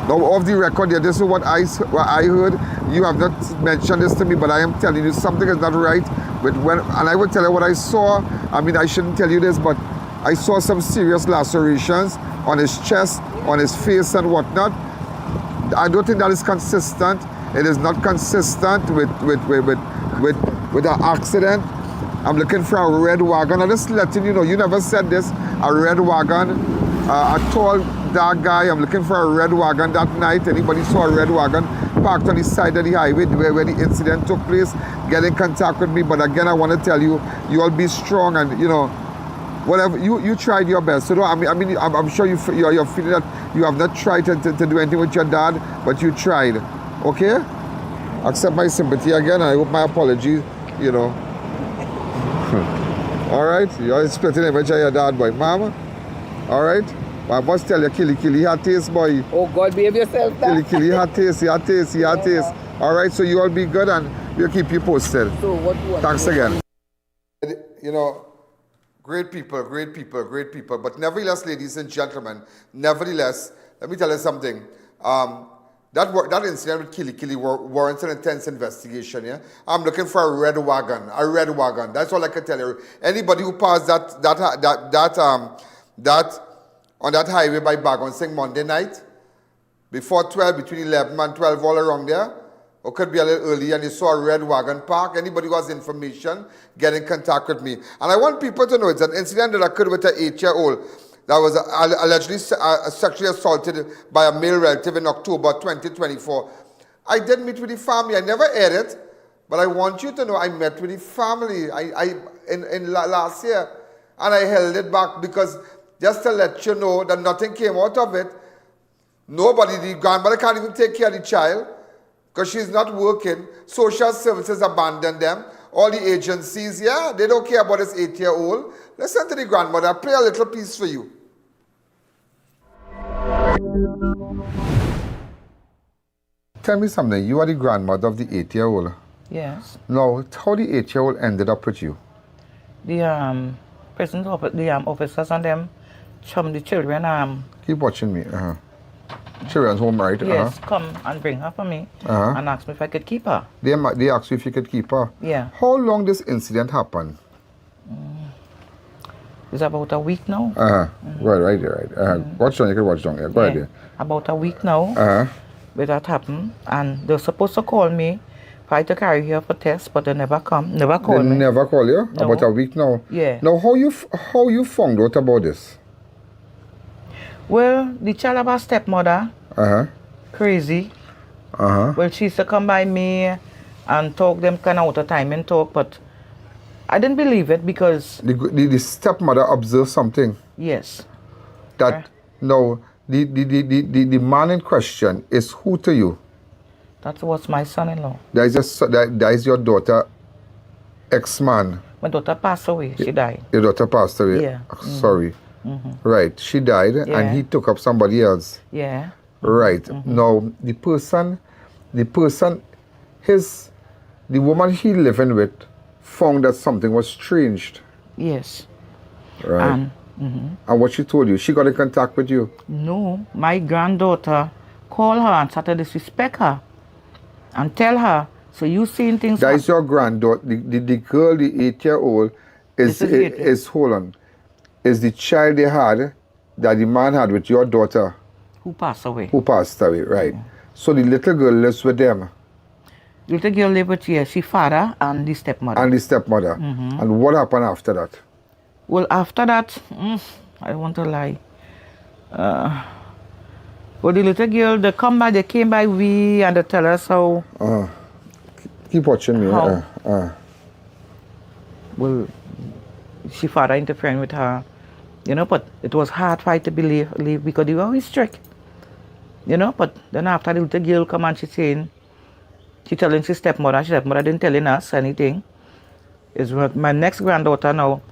Now, off the record here, this is what I heard. You have not mentioned this to me, but I am telling you something is not right. And I will tell you what I saw. I mean, I shouldn't tell you this, but I saw some serious lacerations on his chest, on his face and whatnot. I don't think that is consistent. It is not consistent with an accident. I'm looking for a red wagon. I'm just letting you know, you never said this, a red wagon, a tall, dark guy. I'm looking for a red wagon that night. Anybody saw a red wagon parked on the side of the highway where the incident took place? Get in contact with me. But again, I want to tell you, you all be strong, and you know, whatever, you tried your best. So no, I'm sure you're feeling that you have not tried to do anything with your dad, but you tried. Okay? Accept my sympathy again, and I hope my apology, you know. All right? You're splitting the image of your dad, boy. Mama? All right? But I must tell you, Killy Killy, he had taste, boy. Oh, God, behave yourself, Killy Killy, he had taste. All right, so you all be good, and we'll keep you posted. So what do you want? Thanks again. You know, great people. But nevertheless, ladies and gentlemen, let me tell you something. That incident with Killy Killy warrants an intense investigation, yeah? I'm looking for a red wagon. That's all I can tell you. Anybody who passed that on that highway by Bhagwansingh Monday night, before 12, between 11 and 12, all around there, or could be a little early, and you saw a red wagon park, anybody who has information, get in contact with me. And I want people to know it's an incident that occurred with an 8-year-old that was allegedly sexually assaulted by a male relative in October 2024. I did meet with the family. I never aired it, but I want you to know I met with the family in last year, and I held it back because just to let you know that nothing came out of it. Nobody, the grandmother can't even take care of the child because she's not working. Social services abandoned them. All the agencies, yeah, they don't care about this 8-year-old. Listen to the grandmother. Play a little piece for you. Tell me something. You are the grandmother of the 8-year-old. Yes. Now, how the 8-year-old ended up with you? The prison officers and them chum the children. Keep watching me. Children's home, right? Yes, come and bring her for me and ask me if I could keep her. They asked you if you could keep her? Yeah. How long this incident happened? It's about a week now. Right there. Watch down, you can watch down. Yeah, go ahead there. About a week now. Where that happened. And they were supposed to call me, try to carry her for tests, but they never come. Never call me. They never call you? No. About a week now? Yeah. Now, how you found out about this? Well, the child of her stepmother, crazy. Well, she used to come by me and talk them kind of out of time and talk, but I didn't believe it because... The stepmother observed something? Yes. That, no, the man in question is who to you? That was my son-in-law. That is your daughter, ex-man? My daughter passed away. She died. Your daughter passed away? Yeah. Sorry. Right. She died and he took up somebody else? Yeah. Right. Now, the woman he living with found that something was strange. Yes. Right. And what she told you, she got in contact with you? No. My granddaughter called her and started to disrespect her and tell her, so you seen things... That is your granddaughter, the girl, the 8-year-old, is hold on. Is the child they had, that the man had with your daughter? Who passed away. Right. Yeah. So the little girl lives with them? The little girl lives with, yes, she father and the stepmother. And what happened after that? Well, after that, I don't want to lie. Well, the little girl, they came by we and they tell us how... Keep watching me. Well, she father interfering with her. You know, but it was hard for her to believe because they were always strict. You know, but then after the little girl come and she telling her stepmother didn't telling us anything. Is my next granddaughter now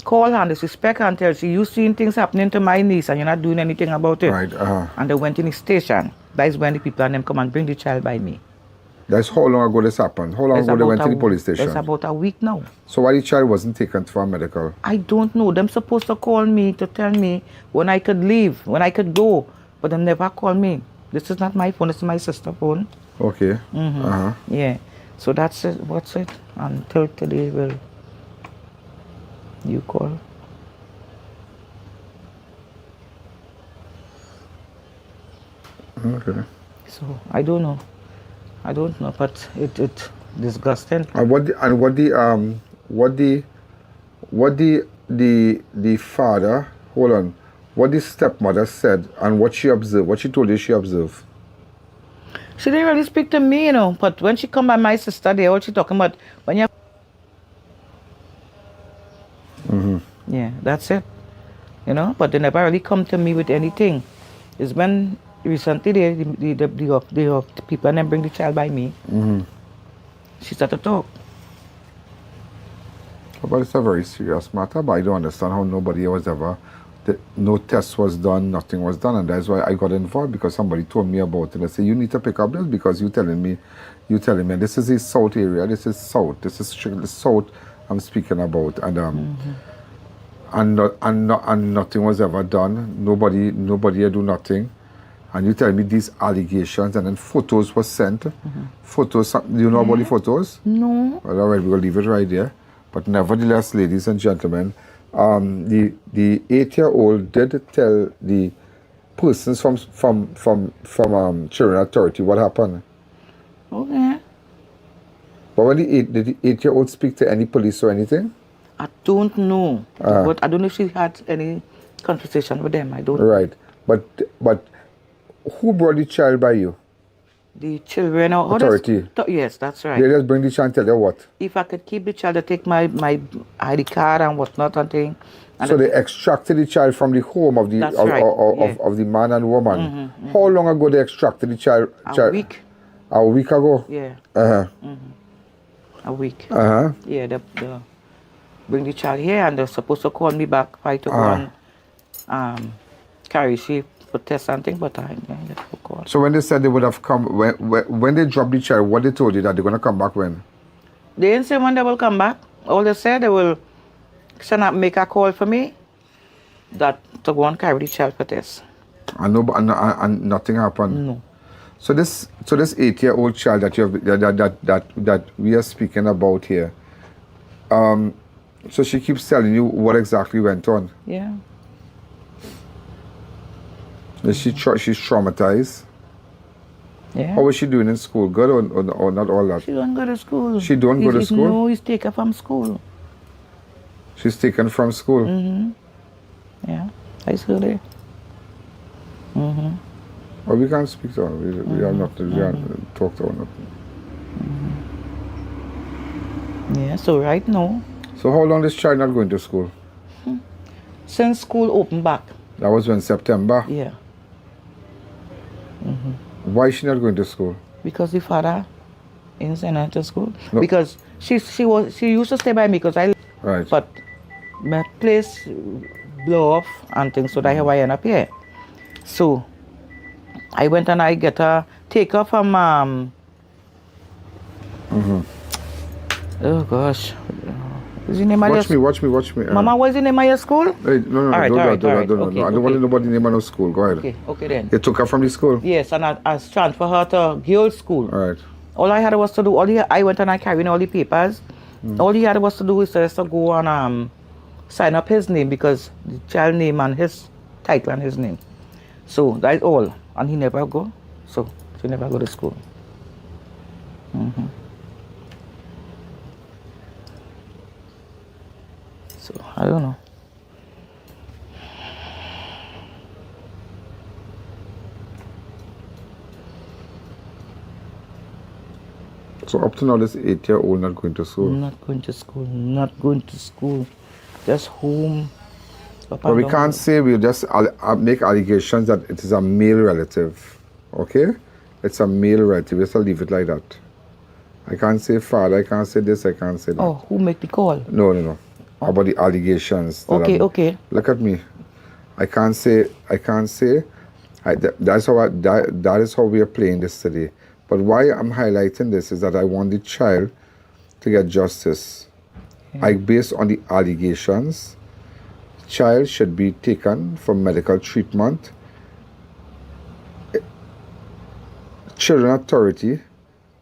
call her and disrespect her and tell she, you seen things happening to my niece and you're not doing anything about it. Right. And they went in the station. That is when the people and them come and bring the child by me. That's how long ago this happened? How long ago they went to the police station? It's about a week now. So why the child wasn't taken for medical? I don't know. Them supposed to call me to tell me when I could leave, when I could go. But they never called me. This is not my phone, this is my sister's phone. Okay. Yeah. So that's it. What's it? Until today, will you call? Okay. So I don't know. I don't know, but it disgusting. And what the father, hold on, what the stepmother said and what she observed, what she told you she observed? She didn't really speak to me, you know, but when she come by my sister, they all she talking about when you. Yeah, that's it. You know, but they never really come to me with anything. It's when recently the people and them bring the child by me. She started to talk. But it's a very serious matter, but I don't understand how nobody was ever, no test was done, nothing was done, and that's why I got involved, because somebody told me about it. I said, you need to pick up this because you telling me, this is the south area, this is strictly south I'm speaking about, and nothing was ever done. Nobody do nothing. And you tell me these allegations, and then photos were sent. Photos, do you know about the photos? No. Well, all right, we'll leave it right there. But nevertheless, ladies and gentlemen, the 8-year-old did tell the persons from Children Authority what happened. Okay. But when did the 8-year-old speak to any police or anything? I don't know. But I don't know if she had any conversation with them. I don't know. Right. But who brought the child by you? The Children Authority. Yes, that's right. They just bring the child and tell you what? If I could keep the child, to take my ID card and whatnot and thing. And so they extracted the child from the home of the of the man and woman. How long ago they extracted the child? A week. A week ago? Yeah. A week. Yeah, they bring the child here and they're supposed to call me back to go and carry she for test and thing, but I didn't get a call. So when they said they would have come, when they dropped the child, what they told you that they're going to come back when? They didn't say when they will come back. All they said, they will make a call for me that to go and carry the child for test. And nothing happened? No. So this 8-year-old child that you have, that we are speaking about here, so she keeps telling you what exactly went on? Yeah. She's traumatized? Yeah. How is she doing in school? Good or not all that? She don't go to school. She don't go to school? No, he's taken from school. She's taken from school? Yeah, I saw there. Well, we can't speak to her. We have not talk to her nothing. Yeah, so right now. So how long is this child not going to school? Since school opened back. That was in September? Yeah. Why is she not going to school? Because the father didn't send her to school. No. Because she used to stay by me because right. But my place blew off and things, so that's why I end up here. So I went and I take her from oh gosh. Is the name watch me. Mama, what's the name of your school? Hey, no, all right, don't. Okay, I don't want nobody name of no school. Go ahead. Okay then. You took her from the school? Yes, and I transferred her to girls' school. All right. All I had was to do, I went and I carried all the papers. All he had was to do is just to go and sign up his name, because the child name and his title and his name. So that's all. And he never go. So she never go to school. So I don't know. So up to now, this 8-year-old not going to school? Not going to school. Just home. But we can't say we'll just make allegations that it is a male relative. Okay? It's a male relative. Just leave it like that. I can't say father, I can't say this, I can't say that. Oh, who make the call? No. about the allegations. Okay. Look at me. I can't say. That is how we are playing this today. But why I'm highlighting this is that I want the child to get justice. Based on the allegations, the child should be taken for medical treatment. Children Authority,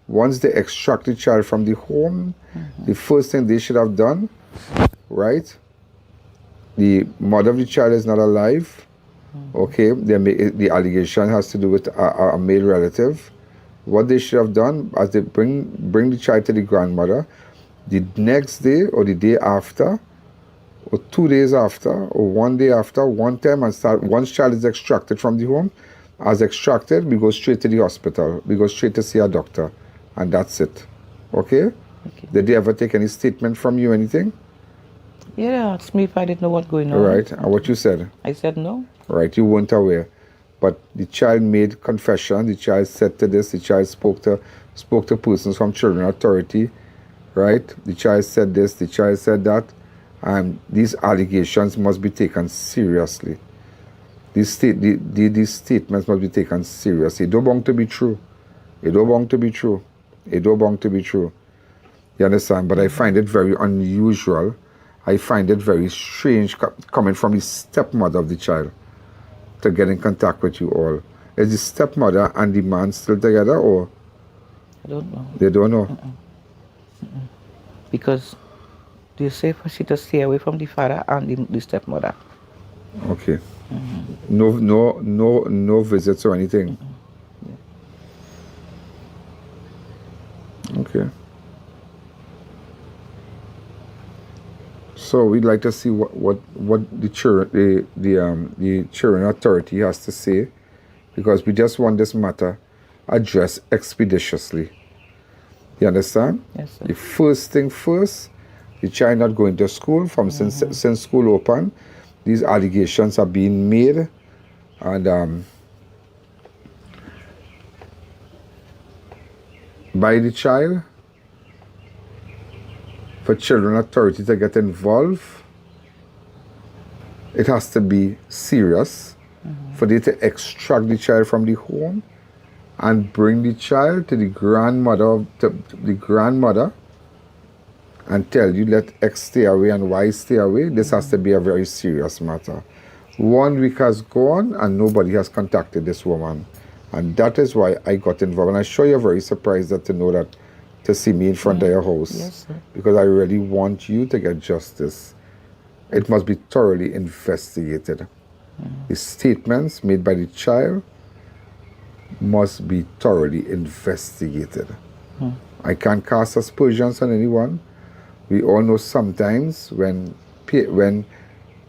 once they extract the child from the home, the first thing they should have done, right? The mother of the child is not alive. Okay, the allegation has to do with a male relative. What they should have done, as they bring the child to the grandmother, the next day or the day after, or 2 days after, or 1 day after, one time, and once child is extracted from the home, as extracted, we go straight to the hospital. We go straight to see a doctor, and that's it. Okay? Did they ever take any statement from you, anything? Yeah, they asked me if I didn't know what's going on. Right, and what you said? I said no. Right, you weren't aware. But the child made confession, the child said to this, the child spoke to persons from Children Authority, right? The child said this, the child said that, and these allegations must be taken seriously. These statements must be taken seriously. It don't belong to be true. It don't belong to be true. It don't belong to be true. You understand? But I find it very unusual. I find it very strange coming from the stepmother of the child to get in contact with you all. Is the stepmother and the man still together, or? I don't know. They don't know? Because they say for she to stay away from the father and the stepmother. Okay. No visits or anything? Okay. So we'd like to see what the Children Authority has to say, because we just want this matter addressed expeditiously. You understand? Yes, sir. The first thing first, the child not going to school since school open. These allegations are being made, and by the child. For Children Authority to get involved, it has to be serious. For they to extract the child from the home and bring the child to the grandmother and tell you let X stay away and Y stay away. This has to be a very serious matter. 1 week has gone and nobody has contacted this woman, and that is why I got involved. And I'm sure you're very surprised to know that, to see me in front of your house. Yes, sir. Because I really want you to get justice. It must be thoroughly investigated. The statements made by the child must be thoroughly investigated. I can't cast aspersions on anyone. We all know sometimes when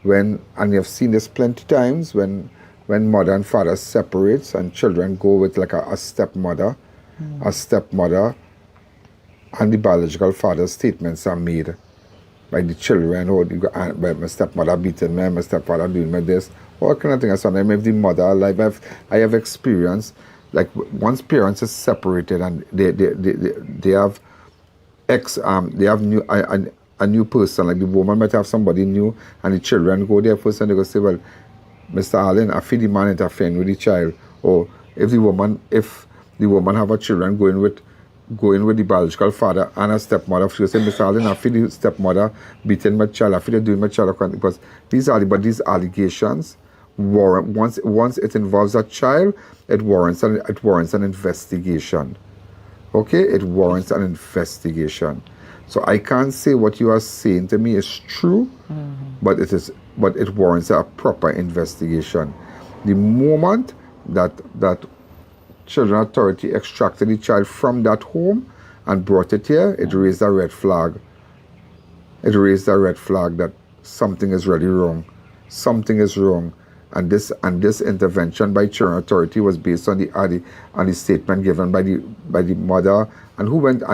and you've seen this plenty times, when mother and father separates and children go with like a stepmother, and the biological father's statements are made by the children, or my stepmother beating me, my stepfather doing me this, all kind of things. Sometimes if the mother alive, I have experienced, like once parents are separated and they have a new person, like the woman might have somebody new, and the children go there first and they go say, well, Mr. Allen, I feel the man interfering with the child. Or if the woman have a children going with the biological father and a stepmother, she will say, Mr. Allen, I feel the stepmother beating my child, I feel they're doing my child, because these allegations warrant, once it involves a child, it warrants an investigation. Okay? It warrants an investigation. So I can't say what you are saying to me is true, but it warrants a proper investigation. The moment that Children Authority extracted the child from that home and brought it here, it raised a red flag. It raised a red flag that something is really wrong. Something is wrong. And this intervention by Children Authority was based on the statement given by the mother, and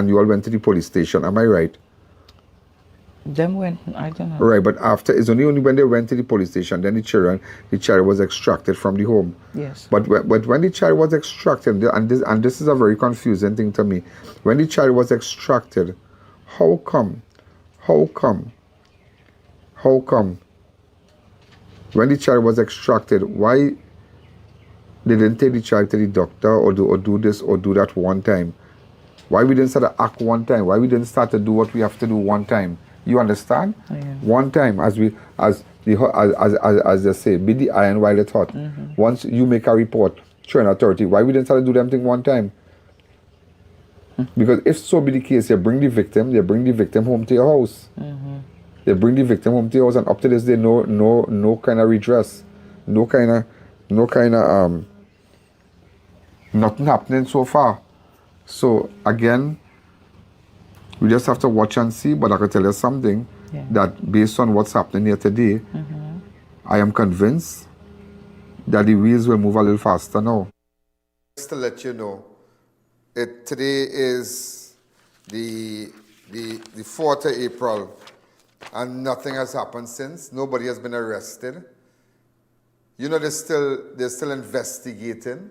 you all went to the police station. Am I right? Them went, I don't know. Right, but after, it's only when they went to the police station, then the child was extracted from the home. Yes. But when the child was extracted, and this is a very confusing thing to me, when the child was extracted, how come how come when the child was extracted, why they didn't take the child to the doctor or do this or do that one time? Why we didn't start to act one time? Why we didn't start to do what we have to do one time? You understand? Yeah. One time, as they say, be the iron while it's hot. Once you make a report to an authority, why we didn't start to do them thing one time? Because if so be the case, they bring the victim home to your house. They bring the victim home to your house, and up to this day, no kind of redress, no kind of nothing happening so far. So again, we just have to watch and see. But I can tell you something, that based on what's happening here today, I am convinced that the wheels will move a little faster now. Just to let you know, today is the 4th of April, and nothing has happened since. Nobody has been arrested. You know, they're still investigating.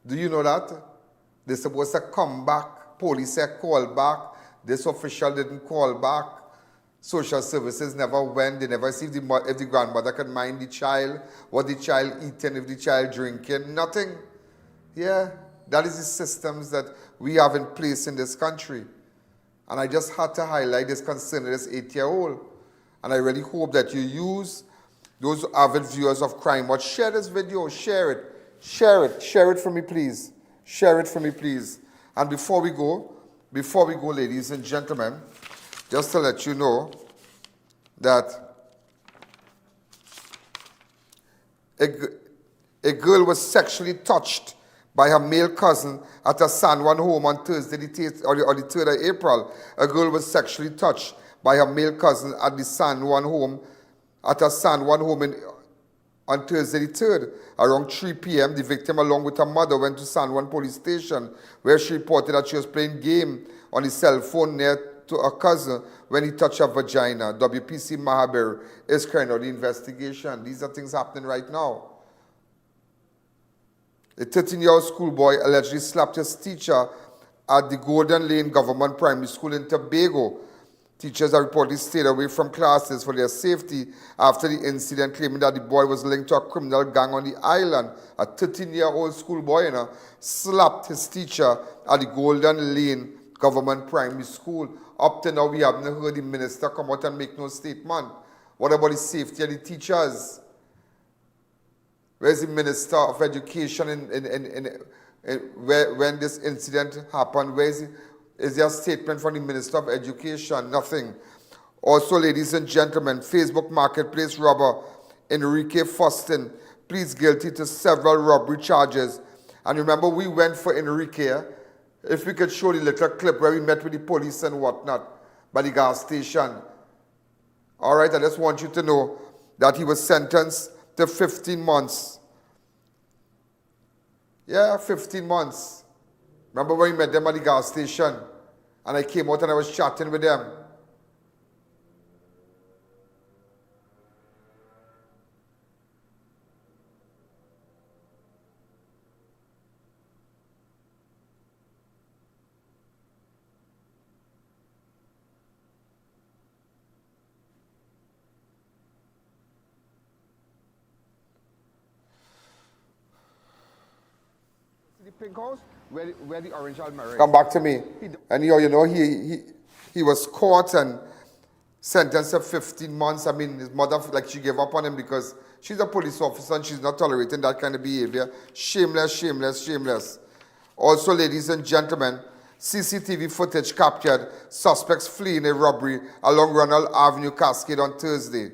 Do you know that? They're supposed to come back. Police said call back. This official didn't call back. Social services never went. They never see if the grandmother could mind the child, what the child eating, if the child drinking. Nothing. Yeah, that is the systems that we have in place in this country. And I just had to highlight this concern of this 8-year-old. And I really hope that you use those avid viewers of Crime Watch. Share this video. Share it. Share it. Share it for me, please. Share it for me, please. And before we go, ladies and gentlemen, just to let you know that a girl was sexually touched by her male cousin at a San Juan home on Thursday, the 3rd of April. A girl was sexually touched by her male cousin at a San Juan home on Thursday the 3rd. Around 3 p.m., the victim, along with her mother, went to San Juan police station, where she reported that she was playing game on his cell phone near to her cousin when he touched her vagina. WPC Mahabir is carrying out the investigation. These are things happening right now. A 13-year-old schoolboy allegedly slapped his teacher at the Golden Lane Government Primary School in Tobago. Teachers are reportedly stayed away from classes for their safety after the incident, claiming that the boy was linked to a criminal gang on the island. A 13-year-old schoolboy slapped his teacher at the Golden Lane Government Primary School. Up to now, we haven't heard the minister come out and make no statement. What about the safety of the teachers? Where's the Minister of Education when this incident happened? Is there a statement from the Minister of Education? Nothing. Also, ladies and gentlemen, Facebook Marketplace robber Enrique Fustin pleads guilty to several robbery charges. And remember, we went for Enrique. If we could show the little clip where we met with the police and whatnot by the gas station. All right, I just want you to know that he was sentenced to 15 months. Yeah, 15 months. Remember when we met them at the gas station? And I came out and I was chatting with them. Pink house where the orange almirah. Come back to me. And you know he was caught and sentenced to 15 months. I mean, his mother, like, she gave up on him because she's a police officer and she's not tolerating that kind of behavior. Shameless, shameless, shameless. Also, ladies and gentlemen, CCTV footage captured suspects fleeing a robbery along Ronald Avenue Cascade on Thursday.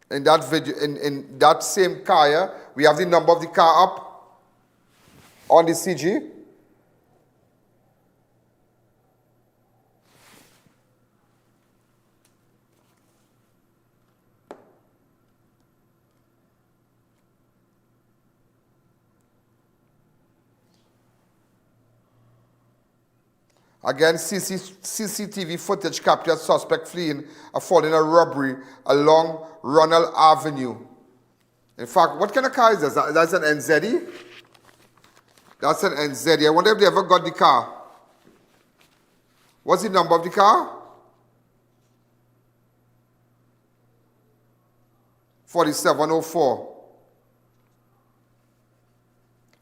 In that video, in that same car, we have the number of the car up on the CG. Again, CCTV footage captured suspect fleeing following a robbery along Ronald Avenue. In fact, what kind of car is this? That's an NZE? That's an NZE. I wonder if they ever got the car. What's the number of the car? 4704.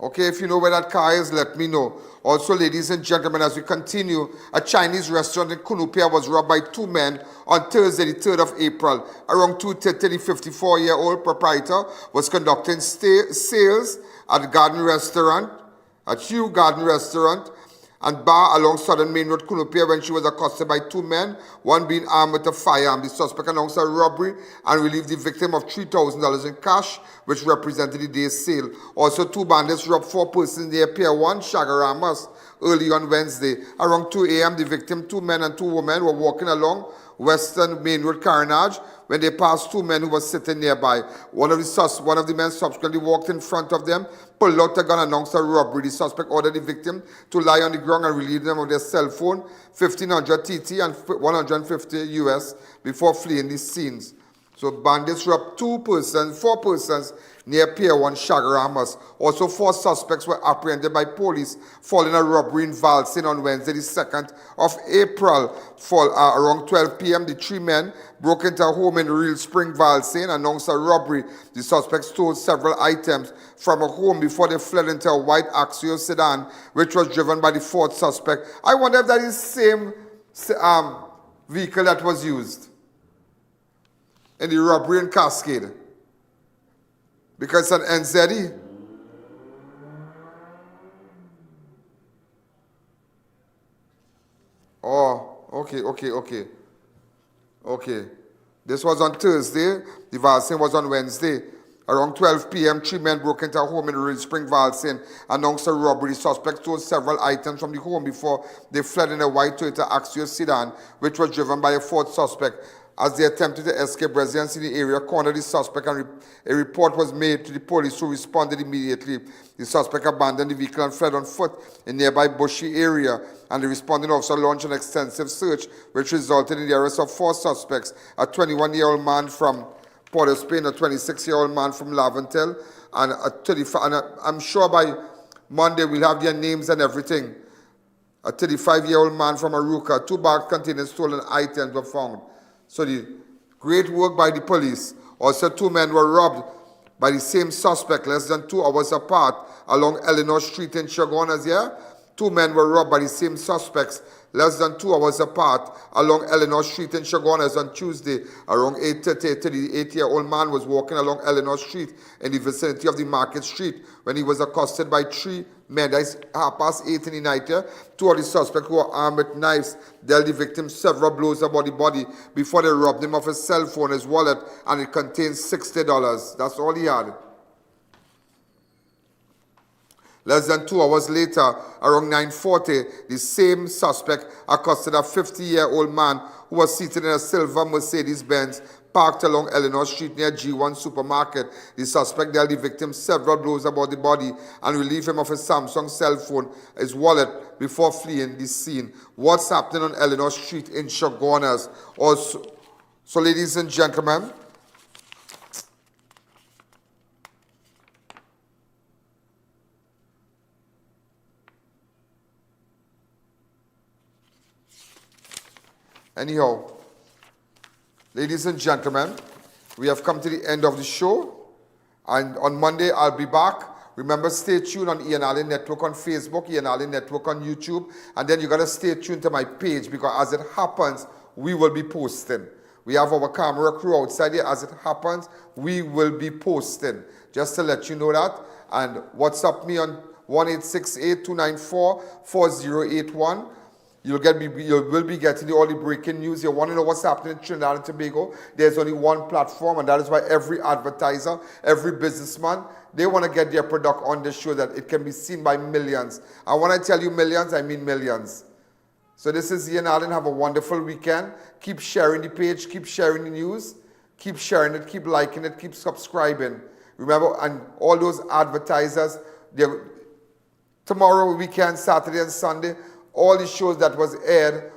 Okay, if you know where that car is, let me know. Also, ladies and gentlemen, as we continue, a Chinese restaurant in Kunupia was robbed by two men on Thursday, the 3rd of April. Around 2:30, the 54-year-old proprietor was conducting sales at Hugh Garden Restaurant and bar along Southern Main Road, Kunupia, when she was accosted by two men, one being armed with a firearm. The suspect announced a robbery and relieved the victim of $3,000 in cash, which represented the day's sale. Also, two bandits robbed four persons near Pier 1, Chaguanas, early on Wednesday. Around 2 a.m., the victim, two men and two women, were walking along Western Main Road Carnage when they passed two men who were sitting nearby. One of the men subsequently walked in front of them, pulled out a gun, and announced a robbery. The suspect ordered the victim to lie on the ground and relieve them of their cell phone, 1,500 TT and 150 US, before fleeing the scenes. So bandits robbed four persons near Pier 1, Chaguanas. Also, 4 suspects were apprehended by police following a robbery in Valsin on Wednesday, the 2nd of April. Around 12 p.m., the 3 men broke into a home in Real Spring, Valsin, and announced a robbery. The suspects stole several items from a home before they fled into a white Axios sedan, which was driven by the 4th suspect. I wonder if that is the same vehicle that was used in the robbery in Cascade. Because it's an NZE. Oh, okay. This was on Thursday. The Valsin was on Wednesday. Around 12 p.m., 3 men broke into a home in Real Spring, Valsin, announced a robbery. The suspects stole several items from the home before they fled in a white Toyota Axios sedan, which was driven by a 4th suspect. As they attempted to escape, residents in the area cornered the suspect, and a report was made to the police, who responded immediately. The suspect abandoned the vehicle and fled on foot in nearby bushy area, and the responding officer launched an extensive search, which resulted in the arrest of 4 suspects, a 21-year-old man from Port of Spain, a 26-year-old man from Laventel, and a 35, and I'm sure by Monday we'll have their names and everything. A 35-year-old man from Aruca. 2 bags containing stolen items were found. So the great work by the police. Also, 2 men were robbed by the same suspect less than 2 hours apart along Eleanor Street in Chaguanas, yeah? 2 men were robbed by the same suspects less than 2 hours apart along Eleanor Street in Chaguanas on Tuesday. Around 8:30, the 8-year-old man was walking along Eleanor Street in the vicinity of the Market Street when he was accosted by 3 men. That is 8:30 in the night. Yeah? 2 of the suspects, who were armed with knives, dealt the victim several blows about the body before they robbed him of his cell phone, his wallet, and it contained $60. That's all he had. Less than 2 hours later, around 9:40, the same suspect accosted a 50-year-old man who was seated in a silver Mercedes-Benz parked along Eleanor Street near G1 supermarket. The suspect dealt the victim several blows about the body and relieved him of his Samsung cell phone, his wallet, before fleeing the scene. What's happening on Eleanor Street in Chaguanas? Also, so ladies and gentlemen, anyhow, ladies and gentlemen, we have come to the end of the show. And on Monday, I'll be back. Remember, stay tuned on I.A.N Network on Facebook, I.A.N Network on YouTube. And then you got to stay tuned to my page, because as it happens, we will be posting. We have our camera crew outside here. As it happens, we will be posting. Just to let you know that. And WhatsApp me on 1-868-294-4081. You will be getting all the breaking news. You want to know what's happening in Trinidad and Tobago? There's only one platform, and that is why every advertiser, every businessman, they want to get their product on the show that it can be seen by millions. And when I tell you millions, I mean millions. So this is I.A.N. Have a wonderful weekend. Keep sharing the page. Keep sharing the news. Keep sharing it. Keep liking it. Keep subscribing. Remember, and all those advertisers, tomorrow, weekend, Saturday and Sunday, all the shows that was aired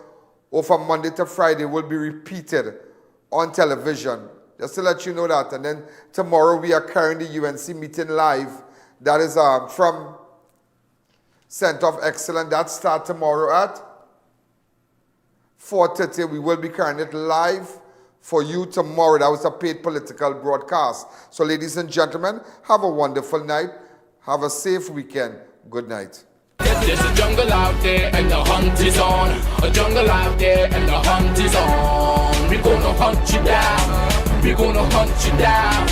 over Monday to Friday will be repeated on television. Just to let you know that. And then tomorrow we are carrying the UNC meeting live. That is from Center of Excellence. That starts tomorrow at 4:30. We will be carrying it live for you tomorrow. That was a paid political broadcast. So ladies and gentlemen, have a wonderful night. Have a safe weekend. Good night. There's a jungle out there and the hunt is on. A jungle out there and the hunt is on. We're gonna hunt you down. We're gonna hunt you down.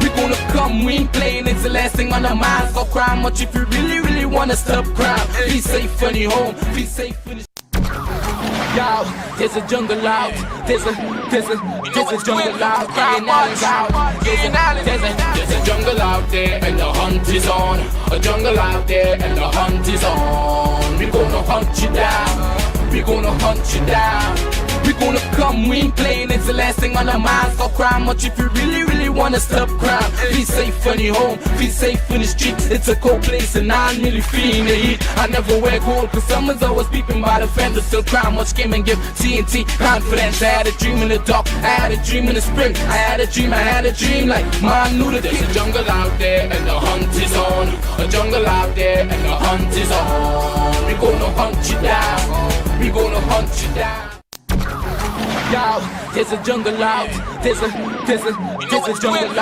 We're gonna come, we ain't playing. It's the last thing on our minds. Go crime much if you really, really wanna stop crime. Be safe when you're home. Be safe when it's... Yo, there's a jungle out. There's a jungle out. There's a jungle out there and the hunt is on. A jungle out there and the hunt is on. We're gonna hunt you down. We're gonna hunt you down. We're gonna come, we ain't playing. It's the last thing on our minds. Go crime much if you really, really wanna stop crime. Be safe when you're home. Be safe in the streets. It's a cold place and I'm really feeling the heat. I never wear gold cause someone's always peeping by the fender. Still crime much came and give TNT confidence. I had a dream in the dark. I had a dream in the spring. I had a dream like man knew that there's a jungle out there and the hunt is on. A jungle out there and the hunt is on. We're gonna hunt you down. We're gonna hunt you down. Yo, there's a jungle out. There's a jungle out. There's a jungle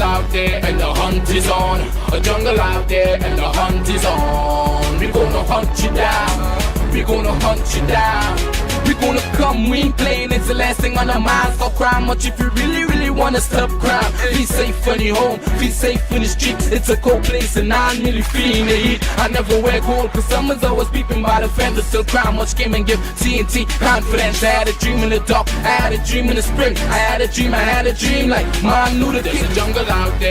out there and the hunt is on. A jungle out there and the hunt is on. We're gonna hunt you down. We're gonna hunt you down. We're gonna come, we ain't playing. It's the last thing on our minds. Go crime much if you really, really wanna stop crime. Be safe when you're home. Be safe in the streets. It's a cold place and I'm really feeling the heat. I never wear gold cause someone's always peeping by the fender. Still crime much came and give TNT confidence. I had a dream in the dark. I had a dream in the spring. I had a dream like man knew that there's a jungle out there.